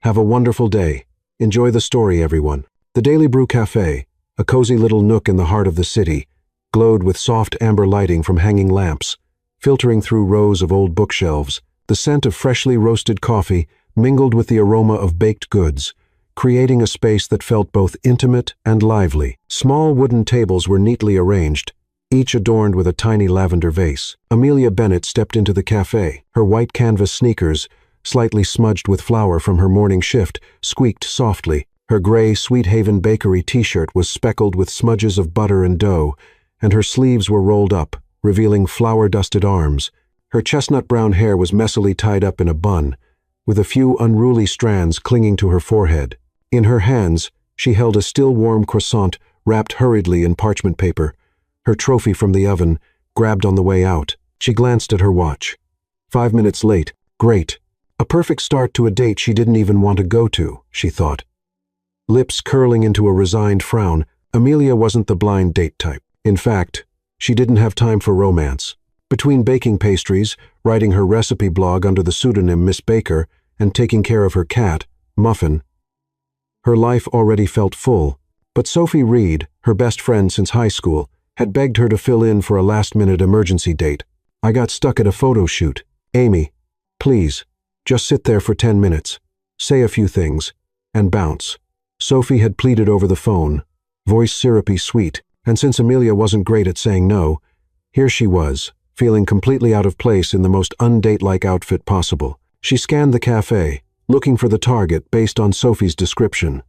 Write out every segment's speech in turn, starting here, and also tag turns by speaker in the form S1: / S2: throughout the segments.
S1: Have a wonderful day. Enjoy the story, everyone. The Daily Brew Cafe, a cozy little nook in the heart of the city, glowed with soft amber lighting from hanging lamps, filtering through rows of old bookshelves. The scent of freshly roasted coffee mingled with the aroma of baked goods, creating a space that felt both intimate and lively. Small wooden tables were neatly arranged, each adorned with a tiny lavender vase. Amelia Bennett stepped into the cafe. Her white canvas sneakers, slightly smudged with flour from her morning shift, squeaked softly. Her gray Sweet Haven Bakery t-shirt was speckled with smudges of butter and dough, and her sleeves were rolled up, revealing flour-dusted arms. Her chestnut-brown hair was messily tied up in a bun, with a few unruly strands clinging to her forehead. In her hands, she held a still-warm croissant wrapped hurriedly in parchment paper, her trophy from the oven, grabbed on the way out. She glanced at her watch. 5 minutes late. Great. A perfect start to a date she didn't even want to go to, she thought. Lips curling into a resigned frown, Amelia wasn't the blind date type. In fact, she didn't have time for romance. Between baking pastries, writing her recipe blog under the pseudonym Miss Baker, and taking care of her cat, Muffin, her life already felt full. But Sophie Reed, her best friend since high school, had begged her to fill in for a last-minute emergency date. I got stuck at a photo shoot. Amy, please, just sit there for 10 minutes, say a few things, and bounce. Sophie had pleaded over the phone, voice syrupy sweet, and since Amelia wasn't great at saying no, here she was, feeling completely out of place in the most undate-like outfit possible. She scanned the cafe, looking for the target based on Sophie's description.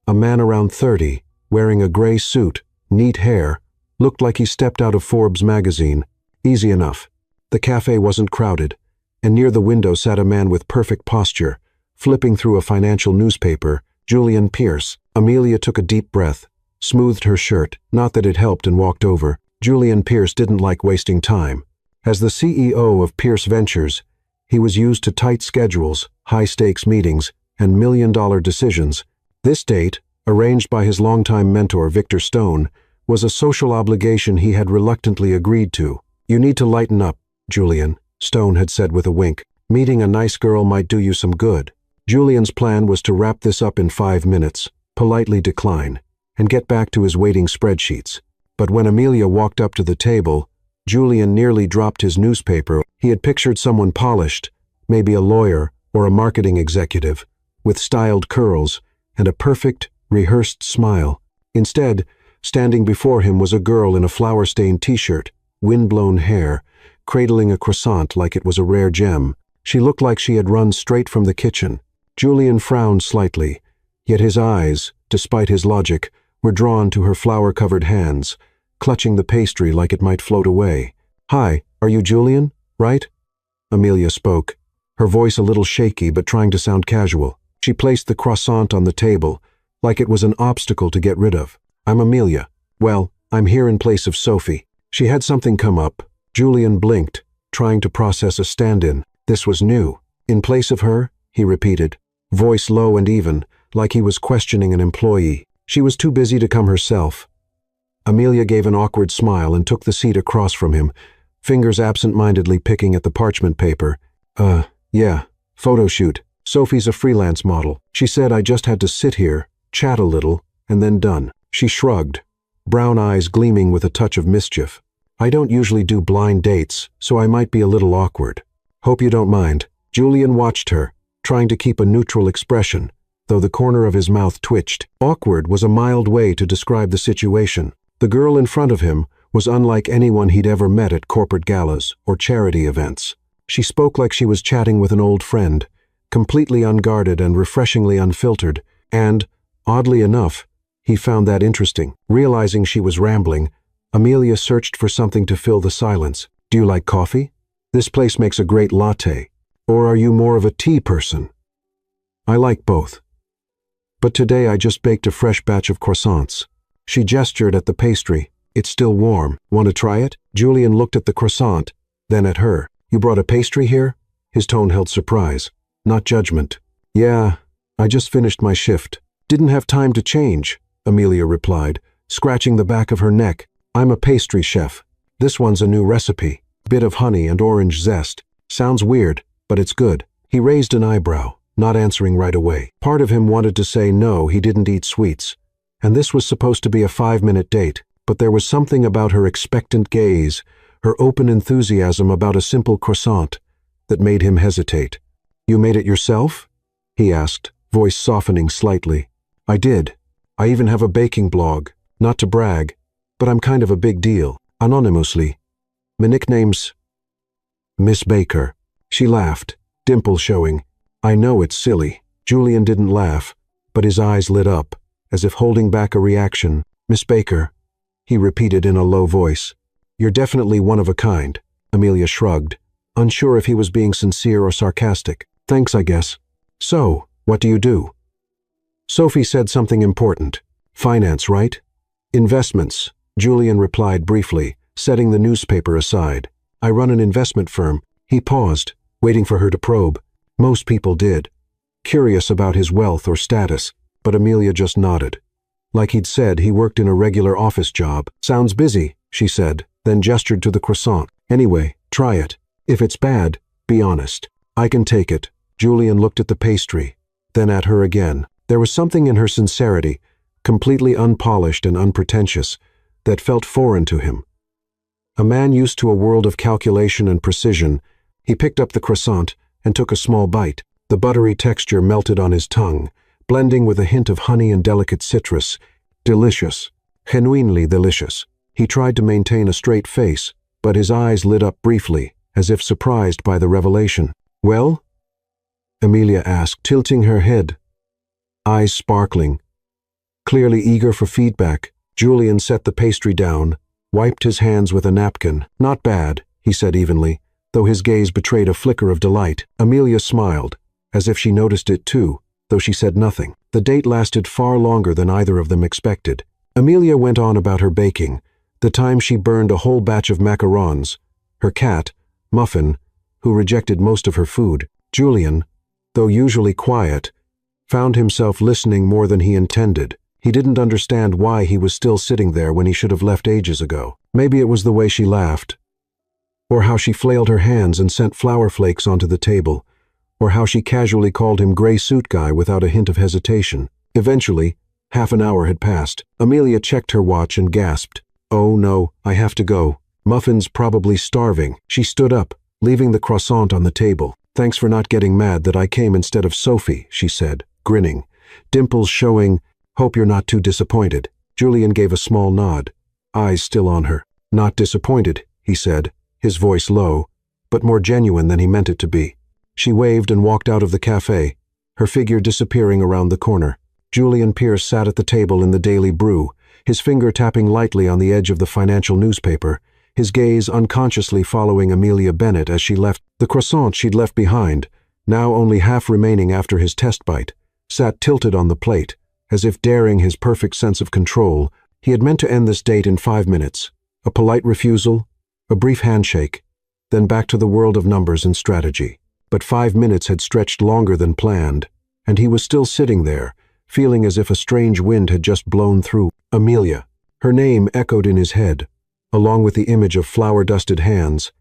S1: A man around 30, wearing a gray suit, neat hair, looked like he stepped out of Forbes magazine. Easy enough. The cafe wasn't crowded, and near the window sat a man with perfect posture, flipping through a financial newspaper, Julian Pierce. Amelia took a deep breath, smoothed her shirt, not that it helped, and walked over. Julian Pierce didn't like wasting time. As the CEO of Pierce Ventures, he was used to tight schedules, high-stakes meetings, and million-dollar decisions. This date, arranged by his longtime mentor Victor Stone, was a social obligation he had reluctantly agreed to. You need to lighten up, Julian, Stone had said with a wink. Meeting a nice girl might do you some good. Julian's plan was to wrap this up in 5 minutes, politely decline, and get back to his waiting spreadsheets. But when Amelia walked up to the table, Julian nearly dropped his newspaper. He had pictured someone polished, maybe a lawyer or a marketing executive, with styled curls and a perfect, rehearsed smile. Instead, standing before him was a girl in a flour-stained t-shirt, wind-blown hair, cradling a croissant like it was a rare gem. She looked like she had run straight from the kitchen. Julian frowned slightly, yet his eyes, despite his logic, were drawn to her flour-covered hands, clutching the pastry like it might float away. "Hi, are you Julian, right?" Amelia spoke, her voice a little shaky but trying to sound casual. She placed the croissant on the table, like it was an obstacle to get rid of. "I'm Amelia. Well, I'm here in place of Sophie." She had something come up. Julian blinked, trying to process a stand-in. This was new. "In place of her?" he repeated, voice low and even, like he was questioning an employee. She was too busy to come herself. Amelia gave an awkward smile and took the seat across from him, fingers absent-mindedly picking at the parchment paper. Yeah, photo shoot. Sophie's a freelance model. She said I just had to sit here, chat a little, and then done." She shrugged, brown eyes gleaming with a touch of mischief. "I don't usually do blind dates, so I might be a little awkward. Hope you don't mind." Julian watched her, trying to keep a neutral expression, though the corner of his mouth twitched. Awkward was a mild way to describe the situation. The girl in front of him was unlike anyone he'd ever met at corporate galas or charity events. She spoke like she was chatting with an old friend, completely unguarded and refreshingly unfiltered, and, oddly enough, he found that interesting. Realizing she was rambling, Amelia searched for something to fill the silence. "Do you like coffee? This place makes a great latte. Or are you more of a tea person?" "I like both. But today I just baked a fresh batch of croissants." She gestured at the pastry. "It's still warm. Want to try it?" Julian looked at the croissant, then at her. "You brought a pastry here?" His tone held surprise, not judgment. "Yeah, I just finished my shift. Didn't have time to change," Amelia replied, scratching the back of her neck. "I'm a pastry chef. This one's a new recipe. Bit of honey and orange zest. Sounds weird, but it's good." He raised an eyebrow, not answering right away. Part of him wanted to say no, he didn't eat sweets, and this was supposed to be a 5-minute date, but there was something about her expectant gaze, her open enthusiasm about a simple croissant, that made him hesitate. "You made it yourself?" he asked, voice softening slightly. "I did. I even have a baking blog. Not to brag, but I'm kind of a big deal. Anonymously. My nickname's Miss Baker." She laughed, dimples showing. "I know it's silly." Julian didn't laugh, but his eyes lit up, as if holding back a reaction. "Miss Baker," he repeated in a low voice. "You're definitely one of a kind." Amelia shrugged, unsure if he was being sincere or sarcastic. "Thanks, I guess. So, what do you do?" Sophie said something important. "Finance, right?" "Investments," Julian replied briefly, setting the newspaper aside. "I run an investment firm." He paused, waiting for her to probe. Most people did, curious about his wealth or status, but Amelia just nodded. Like he'd said, he worked in a regular office job. "Sounds busy," she said, then gestured to the croissant. "Anyway, try it. If it's bad, be honest. I can take it." Julian looked at the pastry, then at her again. There was something in her sincerity, completely unpolished and unpretentious, that felt foreign to him. A man used to a world of calculation and precision, he picked up the croissant and took a small bite. The buttery texture melted on his tongue, blending with a hint of honey and delicate citrus. Delicious. Genuinely delicious. He tried to maintain a straight face, but his eyes lit up briefly, as if surprised by the revelation. "Well?" Amelia asked, tilting her head, eyes sparkling. Clearly eager for feedback, Julian set the pastry down, wiped his hands with a napkin. "Not bad," he said evenly, though his gaze betrayed a flicker of delight. Amelia smiled, as if she noticed it too, though she said nothing. The date lasted far longer than either of them expected. Amelia went on about her baking, the time she burned a whole batch of macarons, her cat, Muffin, who rejected most of her food. Julian, though usually quiet, found himself listening more than he intended. He didn't understand why he was still sitting there when he should have left ages ago. Maybe it was the way she laughed, or how she flailed her hands and sent flour flakes onto the table, or how she casually called him gray suit guy without a hint of hesitation. Eventually, half an hour had passed. Amelia checked her watch and gasped. "Oh no, I have to go. Muffin's probably starving." She stood up, leaving the croissant on the table. "Thanks for not getting mad that I came instead of Sophie," she said, grinning, dimples showing. "Hope you're not too disappointed." Julian gave a small nod, eyes still on her. "Not disappointed," he said, his voice low, but more genuine than he meant it to be. She waved and walked out of the cafe, her figure disappearing around the corner. Julian Pierce sat at the table in the Daily Brew, his finger tapping lightly on the edge of the financial newspaper, his gaze unconsciously following Amelia Bennett as she left. The croissant she'd left behind, now only half remaining after his test bite, sat tilted on the plate, as if daring his perfect sense of control. He had meant to end this date in 5 minutes. A polite refusal, a brief handshake, then back to the world of numbers and strategy. But 5 minutes had stretched longer than planned, and he was still sitting there, feeling as if a strange wind had just blown through. Amelia. Her name echoed in his head, along with the image of flour-dusted hands,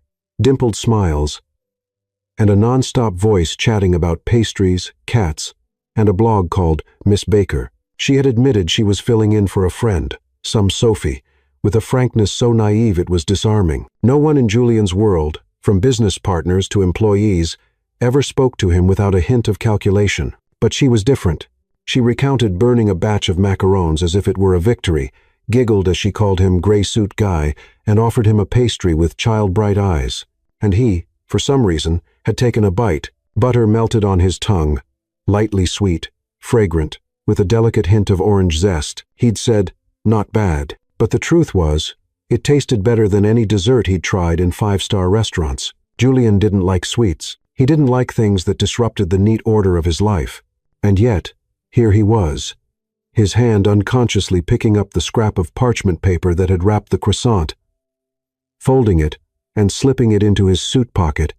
S1: dimpled smiles, and a non-stop voice chatting about pastries, cats, and a blog called Miss Baker. She had admitted she was filling in for a friend, some Sophie, with a frankness so naive it was disarming. No one in Julian's world, from business partners to employees, ever spoke to him without a hint of calculation. But she was different. She recounted burning a batch of macarons as if it were a victory, giggled as she called him gray suit guy, and offered him a pastry with child-bright eyes. And he, for some reason, had taken a bite. Butter melted on his tongue, lightly sweet, fragrant, with a delicate hint of orange zest. He'd said, "Not bad." But the truth was, it tasted better than any dessert he'd tried in 5-star restaurants. Julian didn't like sweets. He didn't like things that disrupted the neat order of his life. And yet, here he was, his hand unconsciously picking up the scrap of parchment paper that had wrapped the croissant, folding it and slipping it into his suit pocket.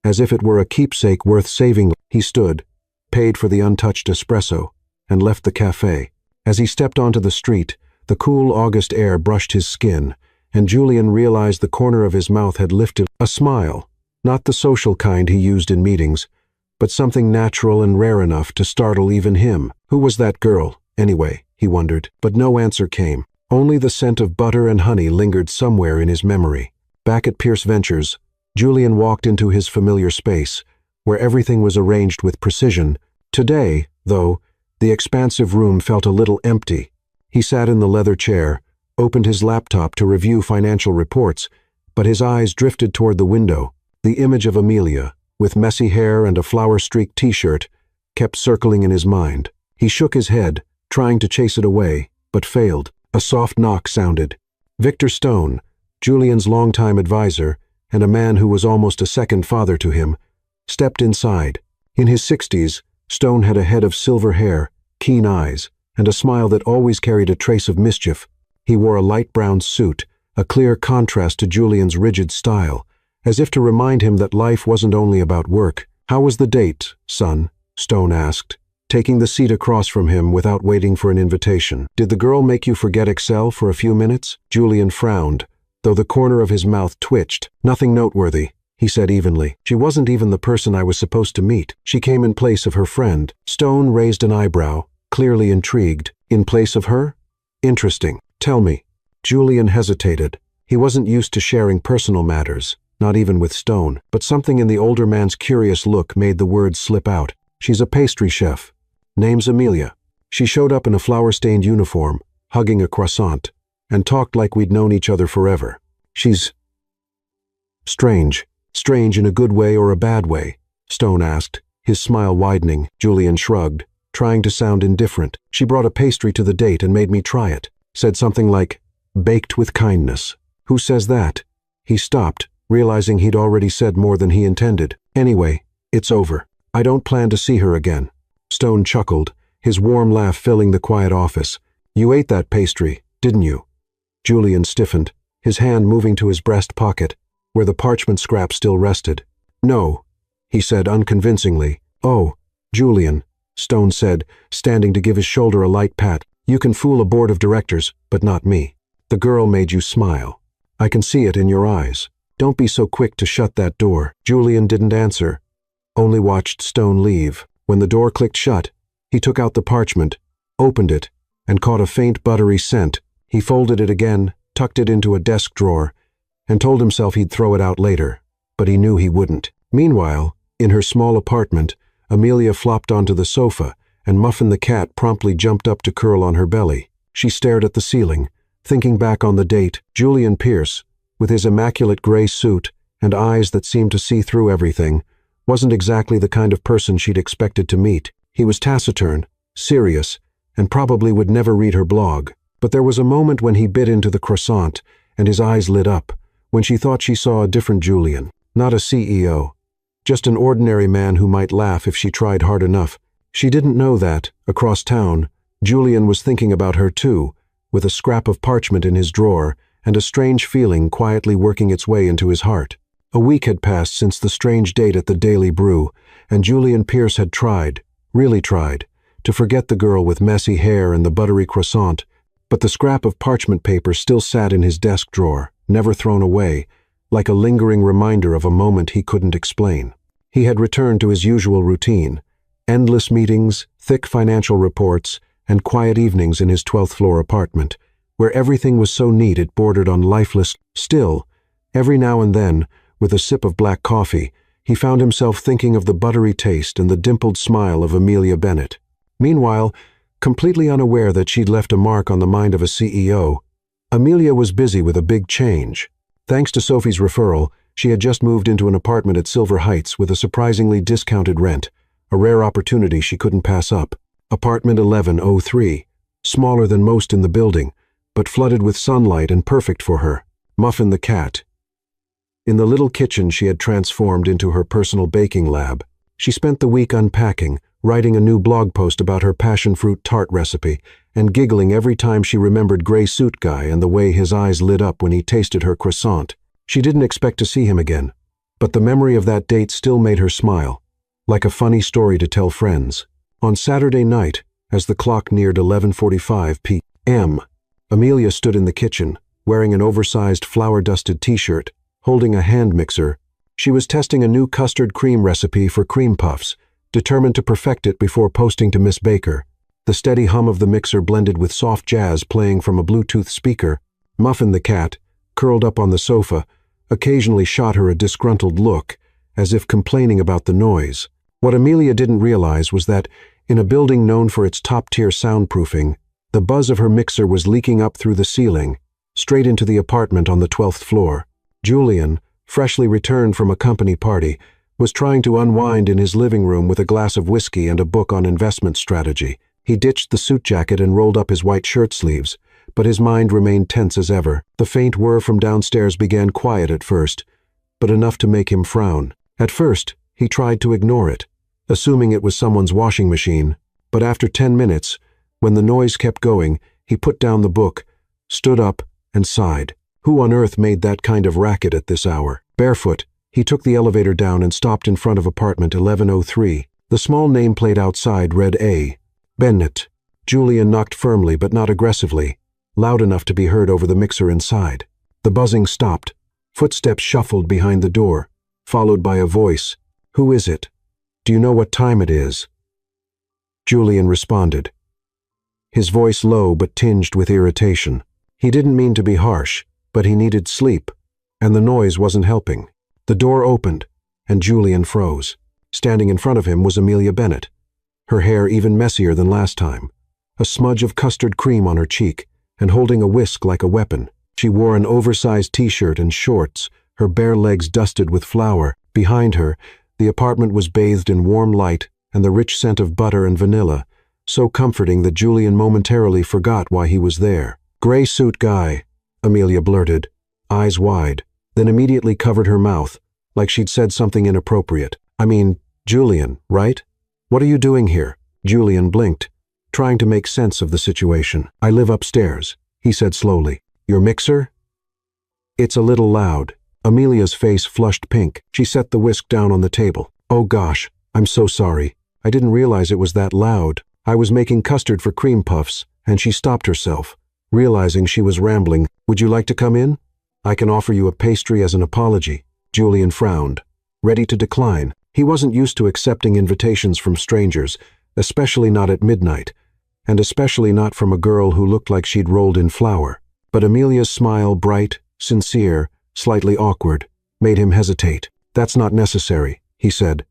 S1: As if it were a keepsake worth saving, he stood, paid for the untouched espresso, and left the cafe. As he stepped onto the street, the cool August air brushed his skin, and Julian realized the corner of his mouth had lifted. A smile, not the social kind he used in meetings, but something natural and rare enough to startle even him. Who was that girl, anyway, he wondered, but no answer came. Only the scent of butter and honey lingered somewhere in his memory. Back at Pierce Ventures, Julian walked into his familiar space, where everything was arranged with precision. Today, though, the expansive room felt a little empty. He sat in the leather chair, opened his laptop to review financial reports, but his eyes drifted toward the window. The image of Amelia, with messy hair and a flower-streaked t-shirt, kept circling in his mind. He shook his head, trying to chase it away, but failed. A soft knock sounded. Victor Stone, Julian's longtime advisor, and a man who was almost a second father to him, stepped inside. In his 60s, Stone had a head of silver hair, keen eyes, and a smile that always carried a trace of mischief. He wore a light brown suit, a clear contrast to Julian's rigid style, as if to remind him that life wasn't only about work. "How was the date, son?" Stone asked, taking the seat across from him without waiting for an invitation. "Did the girl make you forget Excel for a few minutes?" Julian frowned, though the corner of his mouth twitched. "Nothing noteworthy," he said evenly. "She wasn't even the person I was supposed to meet. She came in place of her friend." Stone raised an eyebrow, clearly intrigued. "In place of her? Interesting. Tell me." Julian hesitated. He wasn't used to sharing personal matters, not even with Stone, but something in the older man's curious look made the words slip out. "She's a pastry chef. Name's Amelia. She showed up in a flower-stained uniform, hugging a croissant, and talked like we'd known each other forever. She's strange. Strange in a good way or a bad way?" Stone asked, his smile widening. Julian shrugged, trying to sound indifferent. "She brought a pastry to the date and made me try it. Said something like, 'baked with kindness.'" "Who says that?" He stopped, realizing he'd already said more than he intended. "Anyway, it's over. I don't plan to see her again." Stone chuckled, his warm laugh filling the quiet office. "You ate that pastry, didn't you?" Julian stiffened, his hand moving to his breast pocket, where the parchment scrap still rested. "No," he said unconvincingly. "Oh, Julian," Stone said, standing to give his shoulder a light pat. "You can fool a board of directors, but not me. The girl made you smile. I can see it in your eyes. Don't be so quick to shut that door." Julian didn't answer, only watched Stone leave. When the door clicked shut, he took out the parchment, opened it, and caught a faint buttery scent. He folded it again, tucked it into a desk drawer, and told himself he'd throw it out later, but he knew he wouldn't. Meanwhile, in her small apartment, Amelia flopped onto the sofa, and Muffin the cat promptly jumped up to curl on her belly. She stared at the ceiling, thinking back on the date. Julian Pierce, with his immaculate gray suit and eyes that seemed to see through everything, wasn't exactly the kind of person she'd expected to meet. He was taciturn, serious, and probably would never read her blog. But there was a moment when he bit into the croissant, and his eyes lit up, when she thought she saw a different Julian. Not a CEO, just an ordinary man who might laugh if she tried hard enough. She didn't know that, across town, Julian was thinking about her too, with a scrap of parchment in his drawer and a strange feeling quietly working its way into his heart. A week had passed since the strange date at the Daily Brew, and Julian Pierce had tried, really tried, to forget the girl with messy hair and the buttery croissant, but the scrap of parchment paper still sat in his desk drawer, never thrown away, like a lingering reminder of a moment he couldn't explain. He had returned to his usual routine, endless meetings, thick financial reports, and quiet evenings in his 12th floor apartment, where everything was so neat it bordered on lifeless. Still, every now and then, with a sip of black coffee, he found himself thinking of the buttery taste and the dimpled smile of Amelia Bennett. Meanwhile, completely unaware that she'd left a mark on the mind of a CEO, Amelia was busy with a big change. Thanks to Sophie's referral, she had just moved into an apartment at Silver Heights with a surprisingly discounted rent, a rare opportunity she couldn't pass up. Apartment 1103, smaller than most in the building, but flooded with sunlight and perfect for her. Muffin the cat. In the little kitchen she had transformed into her personal baking lab. She spent the week unpacking, writing a new blog post about her passion fruit tart recipe, and giggling every time she remembered Gray Suit Guy and the way his eyes lit up when he tasted her croissant. She didn't expect to see him again, but the memory of that date still made her smile, like a funny story to tell friends. On Saturday night, as the clock neared 11:45 p.m., Amelia stood in the kitchen, wearing an oversized flour-dusted t-shirt, holding a hand mixer. She was testing a new custard cream recipe for cream puffs, determined to perfect it before posting to Miss Baker. The steady hum of the mixer blended with soft jazz playing from a Bluetooth speaker. Muffin the cat, curled up on the sofa, occasionally shot her a disgruntled look, as if complaining about the noise. What Amelia didn't realize was that, in a building known for its top-tier soundproofing, the buzz of her mixer was leaking up through the ceiling, straight into the apartment on the 12th floor. Julian, freshly returned from a company party, was trying to unwind in his living room with a glass of whiskey and a book on investment strategy. He ditched the suit jacket and rolled up his white shirt sleeves, but his mind remained tense as ever. The faint whir from downstairs began quiet at first, but enough to make him frown. At first, he tried to ignore it, assuming it was someone's washing machine, but after 10 minutes, when the noise kept going, he put down the book, stood up, and sighed. Who on earth made that kind of racket at this hour? Barefoot, he took the elevator down and stopped in front of apartment 1103. The small nameplate outside read A. Bennett. Julian knocked firmly but not aggressively, loud enough to be heard over the mixer inside. The buzzing stopped. Footsteps shuffled behind the door, followed by a voice. "Who is it? Do you know what time it is?" Julian responded, his voice low but tinged with irritation. He didn't mean to be harsh, but he needed sleep, and the noise wasn't helping. The door opened, and Julian froze. Standing in front of him was Amelia Bennett, her hair even messier than last time, a smudge of custard cream on her cheek, and holding a whisk like a weapon. She wore an oversized t-shirt and shorts, her bare legs dusted with flour. Behind her, the apartment was bathed in warm light and the rich scent of butter and vanilla, so comforting that Julian momentarily forgot why he was there. "Gray suit guy," Amelia blurted, eyes wide, then immediately covered her mouth, like she'd said something inappropriate. "I mean, Julian, right? What are you doing here?" Julian blinked, trying to make sense of the situation. "I live upstairs," he said slowly. "Your mixer?" "It's a little loud." Amelia's face flushed pink. She set the whisk down on the table. "Oh gosh, I'm so sorry. I didn't realize it was that loud. I was making custard for cream puffs," and she stopped herself, realizing she was rambling. "Would you like to come in? I can offer you a pastry as an apology." Julian frowned, ready to decline. He wasn't used to accepting invitations from strangers, especially not at midnight, and especially not from a girl who looked like she'd rolled in flour. But Amelia's smile, bright, sincere, slightly awkward, made him hesitate. "That's not necessary," he said,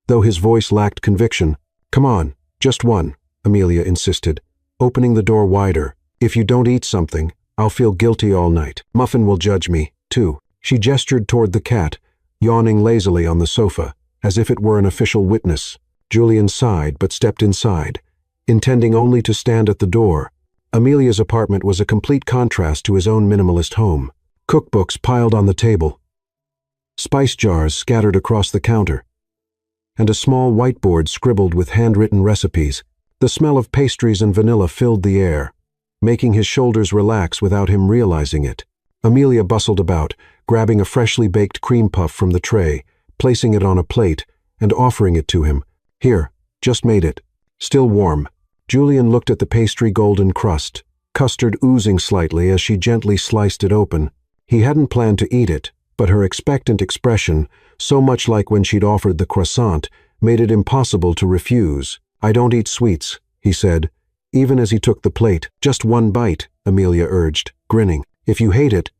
S1: though his voice lacked conviction. "Come on, just one," Amelia insisted, opening the door wider. "If you don't eat something, I'll feel guilty all night. Muffin will judge me, too." She gestured toward the cat, yawning lazily on the sofa, as if it were an official witness. Julian sighed but stepped inside, intending only to stand at the door. Amelia's apartment was a complete contrast to his own minimalist home. Cookbooks piled on the table, spice jars scattered across the counter, and a small whiteboard scribbled with handwritten recipes. The smell of pastries and vanilla filled the air, making his shoulders relax without him realizing it. Amelia bustled about, grabbing a freshly baked cream puff from the tray, placing it on a plate, and offering it to him. "Here, just made it. Still warm." Julian looked at the pastry golden crust, custard oozing slightly as she gently sliced it open. He hadn't planned to eat it, but her expectant expression, so much like when she'd offered the croissant, made it impossible to refuse. "I don't eat sweets," he said, even as he took the plate. "Just one bite," Amelia urged, grinning. "If you hate it,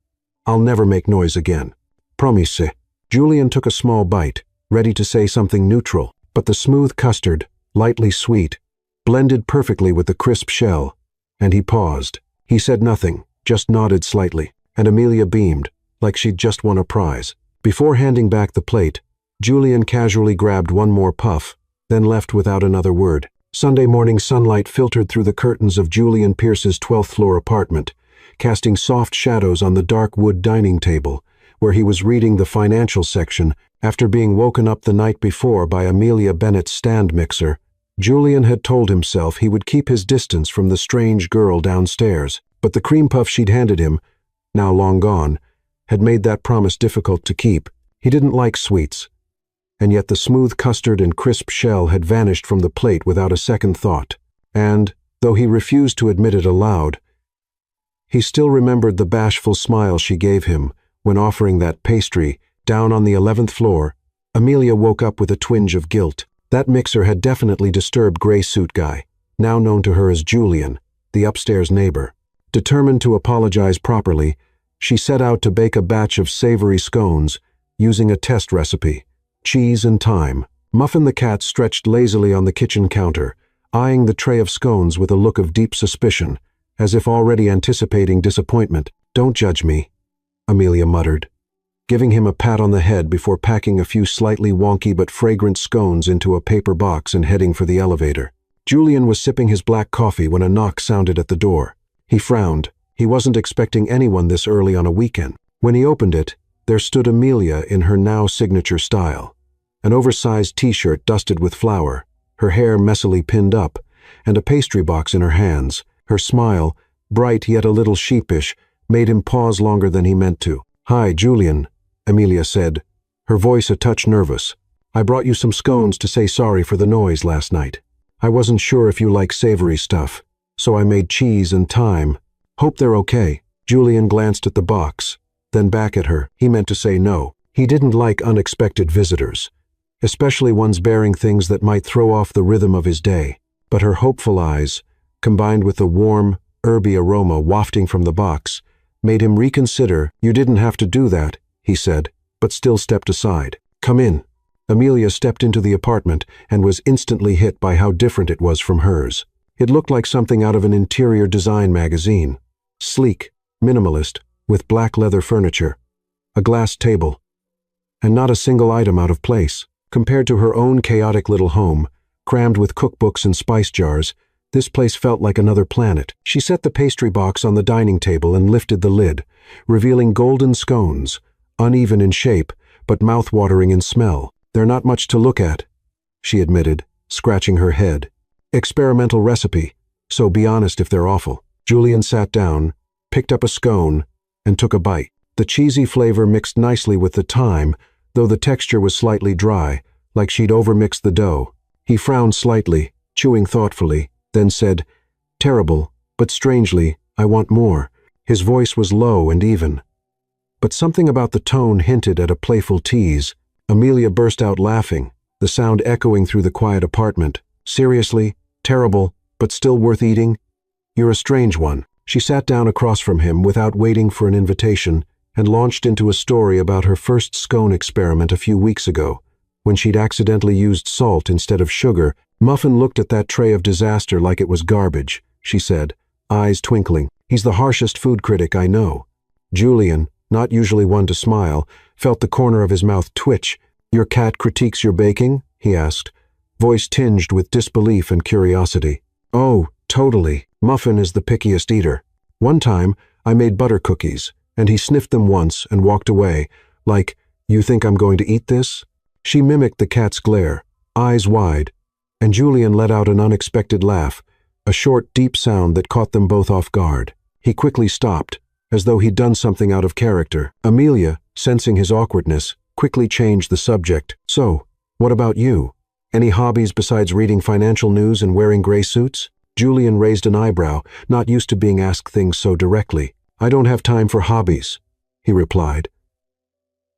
S1: I'll never make noise again. Promise." Julian took a small bite, ready to say something neutral, but the smooth custard, lightly sweet, blended perfectly with the crisp shell, and he paused. He said nothing, just nodded slightly, and Amelia beamed, like she'd just won a prize. Before handing back the plate, Julian casually grabbed one more puff, then left without another word. Sunday morning sunlight filtered through the curtains of Julian Pierce's 12th floor apartment, casting soft shadows on the dark wood dining table, where he was reading the financial section after being woken up the night before by Amelia Bennett's stand mixer. Julian had told himself he would keep his distance from the strange girl downstairs, but the cream puff she'd handed him, now long gone, had made that promise difficult to keep. He didn't like sweets, and yet the smooth custard and crisp shell had vanished from the plate without a second thought. And, though he refused to admit it aloud, he still remembered the bashful smile she gave him when offering that pastry down on the 11th floor. Amelia woke up with a twinge of guilt. That mixer had definitely disturbed Gray Suit Guy, now known to her as Julian, the upstairs neighbor. Determined to apologize properly, she set out to bake a batch of savory scones using a test recipe: cheese and thyme. Muffin the cat stretched lazily on the kitchen counter, eyeing the tray of scones with a look of deep suspicion, as if already anticipating disappointment. "Don't judge me," Amelia muttered, giving him a pat on the head before packing a few slightly wonky but fragrant scones into a paper box and heading for the elevator. Julian was sipping his black coffee when a knock sounded at the door. He frowned. He wasn't expecting anyone this early on a weekend. When he opened it, there stood Amelia in her now signature style. An oversized t-shirt dusted with flour, her hair messily pinned up, and a pastry box in her hands. Her smile, bright yet a little sheepish, made him pause longer than he meant to. "Hi, Julian," Amelia said, her voice a touch nervous. "I brought you some scones to say sorry for the noise last night. I wasn't sure if you like savory stuff, so I made cheese and thyme. Hope they're okay." Julian glanced at the box, then back at her. He meant to say no. He didn't like unexpected visitors, especially ones bearing things that might throw off the rhythm of his day. But her hopeful eyes, combined with the warm, herby aroma wafting from the box, made him reconsider. "You didn't have to do that," he said, but still stepped aside. "Come in." Amelia stepped into the apartment and was instantly hit by how different it was from hers. It looked like something out of an interior design magazine. Sleek, minimalist, with black leather furniture, a glass table, and not a single item out of place. Compared to her own chaotic little home, crammed with cookbooks and spice jars, this place felt like another planet. She set the pastry box on the dining table and lifted the lid, revealing golden scones, uneven in shape, but mouth-watering in smell. "They're not much to look at," she admitted, scratching her head. "Experimental recipe, so be honest if they're awful." Julian sat down, picked up a scone, and took a bite. The cheesy flavor mixed nicely with the thyme, though the texture was slightly dry, like she'd overmixed the dough. He frowned slightly, chewing thoughtfully, then said, "Terrible, but strangely, I want more." His voice was low and even, but something about the tone hinted at a playful tease. Amelia burst out laughing, the sound echoing through the quiet apartment. "Seriously? Terrible, but still worth eating? You're a strange one." She sat down across from him without waiting for an invitation and launched into a story about her first scone experiment a few weeks ago, when she'd accidentally used salt instead of sugar. "Muffin looked at that tray of disaster like it was garbage," she said, eyes twinkling. "He's the harshest food critic I know." Julian, not usually one to smile, felt the corner of his mouth twitch. "Your cat critiques your baking?" he asked, voice tinged with disbelief and curiosity. "Oh, totally. Muffin is the pickiest eater. One time, I made butter cookies, and he sniffed them once and walked away, like, 'You think I'm going to eat this?'" She mimicked the cat's glare, eyes wide, and Julian let out an unexpected laugh, a short, deep sound that caught them both off guard. He quickly stopped, as though he'd done something out of character. Amelia, sensing his awkwardness, quickly changed the subject. "So, what about you? Any hobbies besides reading financial news and wearing gray suits?" Julian raised an eyebrow, not used to being asked things so directly. "I don't have time for hobbies," he replied.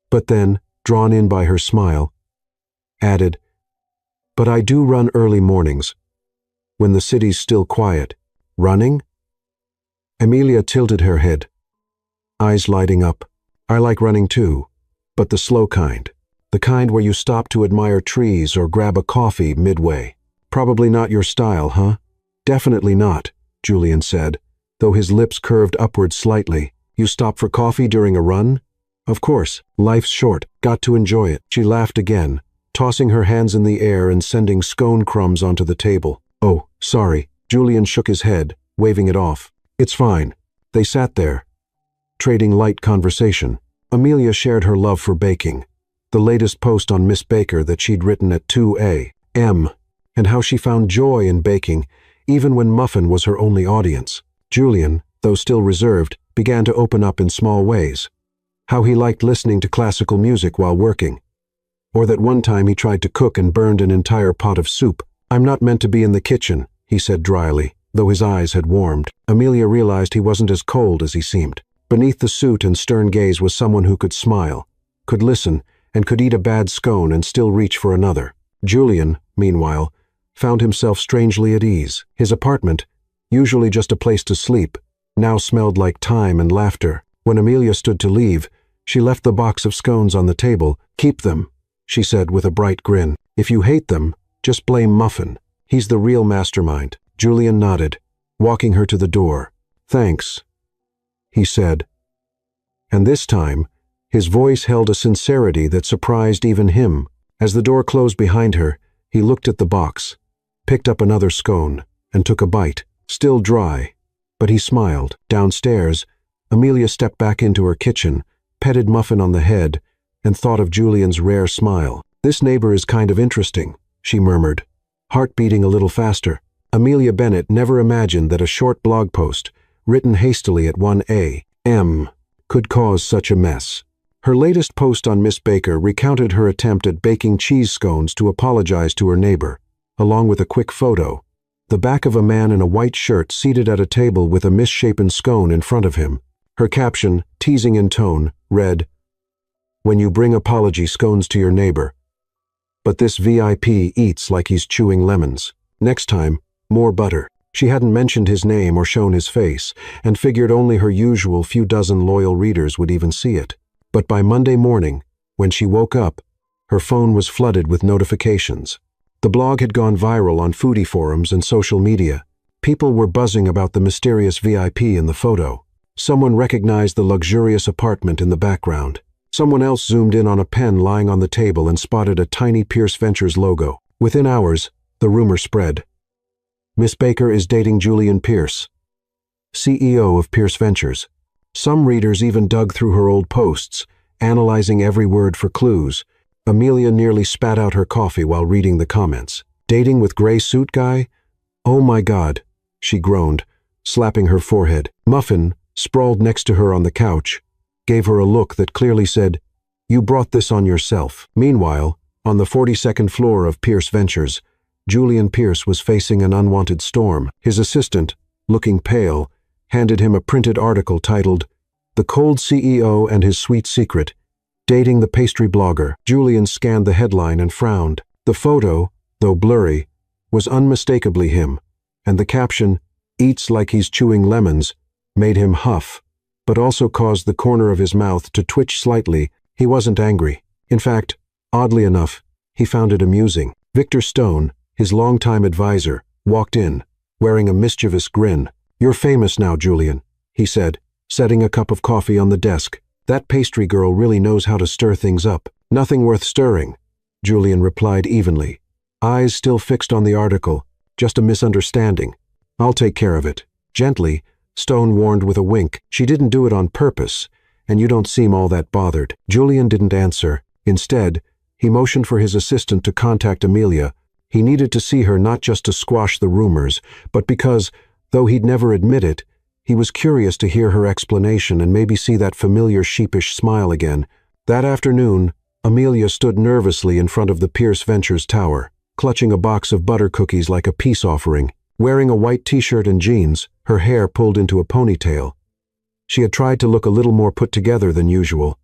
S1: But then, drawn in by her smile, added, "But I do run early mornings, when the city's still quiet." "Running?" Amelia tilted her head, eyes lighting up. "I like running too, but the slow kind. The kind where you stop to admire trees or grab a coffee midway. Probably not your style, huh?" "Definitely not," Julian said, though his lips curved upward slightly. "You stop for coffee during a run?" "Of course. Life's short. Got to enjoy it." She laughed again, tossing her hands in the air and sending scone crumbs onto the table. "Oh, sorry." Julian shook his head, waving it off. "It's fine." They sat there, trading light conversation. Amelia shared her love for baking, the latest post on Miss Baker that she'd written at 2 a.m., and how she found joy in baking even when Muffin was her only audience. Julian, though still reserved, began to open up in small ways. How he liked listening to classical music while working, or that one time he tried to cook and burned an entire pot of soup. "I'm not meant to be in the kitchen," he said dryly, though his eyes had warmed. Amelia realized he wasn't as cold as he seemed. Beneath the suit and stern gaze was someone who could smile, could listen, and could eat a bad scone and still reach for another. Julian, meanwhile, found himself strangely at ease. His apartment, usually just a place to sleep, now smelled like thyme and laughter. When Amelia stood to leave, she left the box of scones on the table. "Keep them," she said with a bright grin. "If you hate them, just blame Muffin. He's the real mastermind." Julian nodded, walking her to the door. "Thanks," he said. And this time, his voice held a sincerity that surprised even him. As the door closed behind her, he looked at the box, picked up another scone, and took a bite. Still dry, but he smiled. Downstairs, Amelia stepped back into her kitchen, petted Muffin on the head, and thought of Julian's rare smile. "This neighbor is kind of interesting," she murmured, heart beating a little faster. Amelia Bennett never imagined that a short blog post, written hastily at 1 a.m., could cause such a mess. Her latest post on Miss Baker recounted her attempt at baking cheese scones to apologize to her neighbor, along with a quick photo. The back of a man in a white shirt seated at a table with a misshapen scone in front of him. Her caption, teasing in tone, read, "When you bring apology scones to your neighbor. But this VIP eats like he's chewing lemons. Next time, more butter." She hadn't mentioned his name or shown his face, and figured only her usual few dozen loyal readers would even see it. But by Monday morning, when she woke up, her phone was flooded with notifications. The blog had gone viral on foodie forums and social media. People were buzzing about the mysterious VIP in the photo. Someone recognized the luxurious apartment in the background. Someone else zoomed in on a pen lying on the table and spotted a tiny Pierce Ventures logo. Within hours, the rumor spread. Miss Baker is dating Julian Pierce, CEO of Pierce Ventures. Some readers even dug through her old posts, analyzing every word for clues. Amelia nearly spat out her coffee while reading the comments. "Dating with gray suit guy? Oh my God," she groaned, slapping her forehead. Muffin, sprawled next to her on the couch, gave her a look that clearly said, "You brought this on yourself." Meanwhile, on the 42nd floor of Pierce Ventures, Julian Pierce was facing an unwanted storm. His assistant, looking pale, handed him a printed article titled, "The Cold CEO and His Sweet Secret, Dating the Pastry Blogger." Julian scanned the headline and frowned. The photo, though blurry, was unmistakably him, and the caption, "Eats like he's chewing lemons," made him huff, but also caused the corner of his mouth to twitch slightly. He wasn't angry. In fact, oddly enough, he found it amusing. Victor Stone, his longtime advisor, walked in, wearing a mischievous grin. "You're famous now, Julian," he said, setting a cup of coffee on the desk. "That pastry girl really knows how to stir things up." "Nothing worth stirring," Julian replied evenly, eyes still fixed on the article. "Just a misunderstanding. I'll take care of it." Gently, Stone warned with a wink. "She didn't do it on purpose, and you don't seem all that bothered." Julian didn't answer. Instead, he motioned for his assistant to contact Amelia. He needed to see her not just to squash the rumors, but because, though he'd never admit it, he was curious to hear her explanation and maybe see that familiar sheepish smile again. That afternoon, Amelia stood nervously in front of the Pierce Ventures tower, clutching a box of butter cookies like a peace offering. Wearing a white t-shirt and jeans, her hair pulled into a ponytail. She had tried to look a little more put together than usual,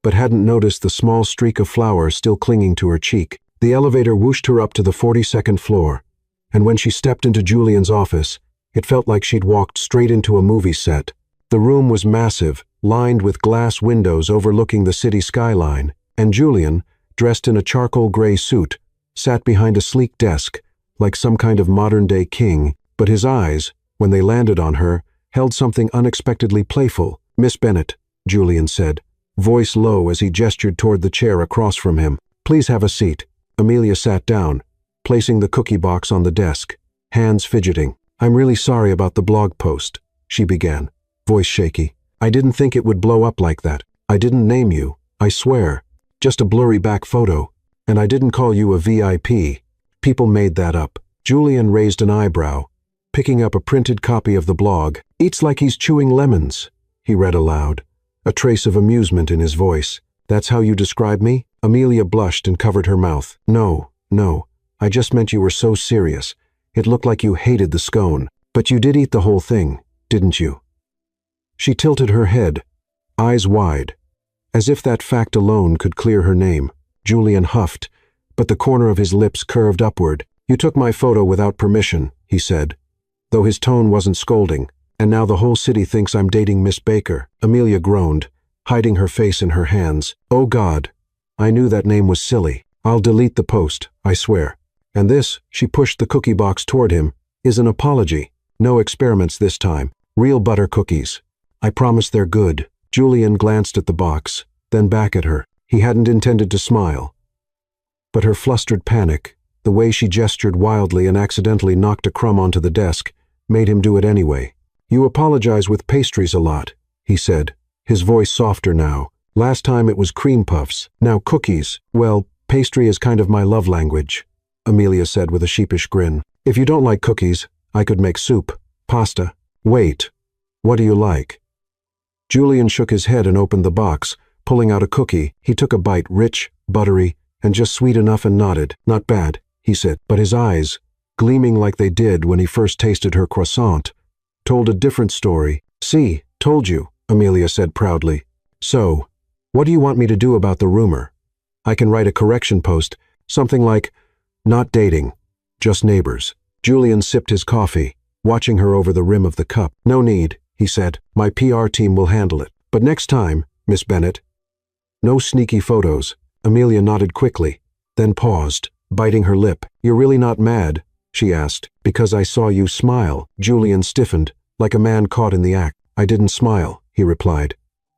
S1: but hadn't noticed the small streak of flour still clinging to her cheek. The elevator whooshed her up to the 42nd floor, and when she stepped into Julian's office, it felt like she'd walked straight into a movie set. The room was massive, lined with glass windows overlooking the city skyline, and Julian, dressed in a charcoal gray suit, sat behind a sleek desk, like some kind of modern-day king, but his eyes, when they landed on her, held something unexpectedly playful. "Miss Bennett," Julian said, voice low as he gestured toward the chair across from him. "Please have a seat." Amelia sat down, placing the cookie box on the desk, hands fidgeting. "I'm really sorry about the blog post," she began, voice shaky. "I didn't think it would blow up like that. I didn't name you, I swear. Just a blurry back photo. And I didn't call you a VIP. People made that up." Julian raised an eyebrow, picking up a printed copy of the blog. "Eats like he's chewing lemons," he read aloud, a trace of amusement in his voice. "That's how you describe me?" Amelia blushed and covered her mouth. No, I just meant you were so serious. It looked like you hated the scone. But you did eat the whole thing, didn't you?" She tilted her head, eyes wide, as if that fact alone could clear her name. Julian huffed, but the corner of his lips curved upward. "You took my photo without permission," he said, though his tone wasn't scolding. "And now the whole city thinks I'm dating Miss Baker." Amelia groaned, hiding her face in her hands. "Oh God, I knew that name was silly. I'll delete the post, I swear. And this," she pushed the cookie box toward him, "is an apology. No experiments this time. Real butter cookies. I promise they're good." Julian glanced at the box, then back at her. He hadn't intended to smile. But her flustered panic, the way she gestured wildly and accidentally knocked a crumb onto the desk, made him do it anyway. "You apologize with pastries a lot," he said, his voice softer now. "Last time it was cream puffs, now cookies. Well, pastry is kind of my love language," Amelia said with a sheepish grin. "If you don't like cookies, I could make soup, pasta." "Wait, what do you like?" Julian shook his head and opened the box, pulling out a cookie. He took a bite, rich, buttery, and just sweet enough, and nodded. "Not bad," he said, but his eyes, gleaming like they did when he first tasted her croissant, told a different story. "See, told you," Amelia said proudly. "So, what do you want me to do about the rumor? I can write a correction post, something like, 'Not dating, just neighbors.'" Julian sipped his coffee, watching her over the rim of the cup. "No need," he said. "My PR team will handle it. But next time, Miss Bennett, no sneaky photos." Amelia nodded quickly, then paused, biting her lip. "You're really not mad?" she asked. "Because I saw you smile." Julian stiffened, like a man caught in the act. "I didn't smile," he replied.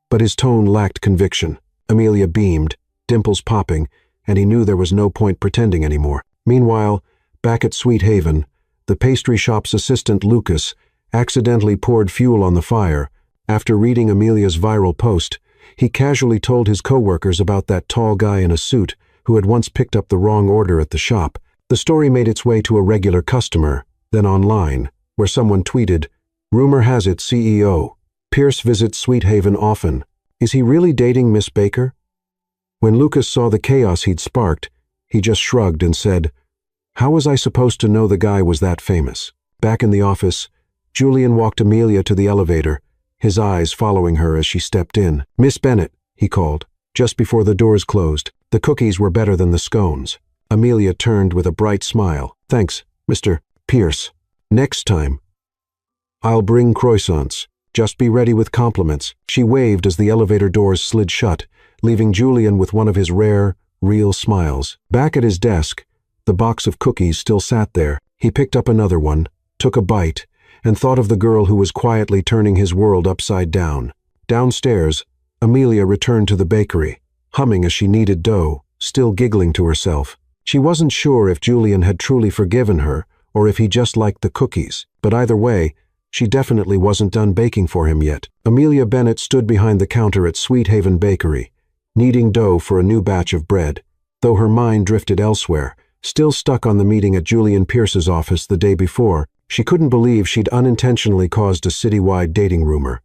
S1: But his tone lacked conviction. Amelia beamed, dimples popping, and he knew there was no point pretending anymore. Meanwhile, back at Sweet Haven, the pastry shop's assistant Lucas accidentally poured fuel on the fire. After reading Amelia's viral post, he casually told his coworkers about that tall guy in a suit who had once picked up the wrong order at the shop. The story made its way to a regular customer, then online, where someone tweeted, "Rumor has it CEO Pierce visits Sweet Haven often. Is he really dating Miss Baker?" When Lucas saw the chaos he'd sparked, he just shrugged and said, "How was I supposed to know the guy was that famous?" Back in the office, Julian walked Amelia to the elevator, his eyes following her as she stepped in. "Miss Bennett," he called, just before the doors closed. The cookies were better than the scones. Amelia turned with a bright smile. "Thanks, Mr. Pierce. Next time, I'll bring croissants. Just be ready with compliments." She waved as the elevator doors slid shut, leaving Julian with one of his rare, real smiles. Back at his desk, the box of cookies still sat there. He picked up another one, took a bite, and thought of the girl who was quietly turning his world upside down. Downstairs, Amelia returned to the bakery, humming as she kneaded dough, still giggling to herself. She wasn't sure if Julian had truly forgiven her or if he just liked the cookies, but either way, she definitely wasn't done baking for him yet. Amelia Bennett stood behind the counter at Sweet Haven Bakery, kneading dough for a new batch of bread, though her mind drifted elsewhere. Still stuck on the meeting at Julian Pierce's office the day before, she couldn't believe she'd unintentionally caused a citywide dating rumor.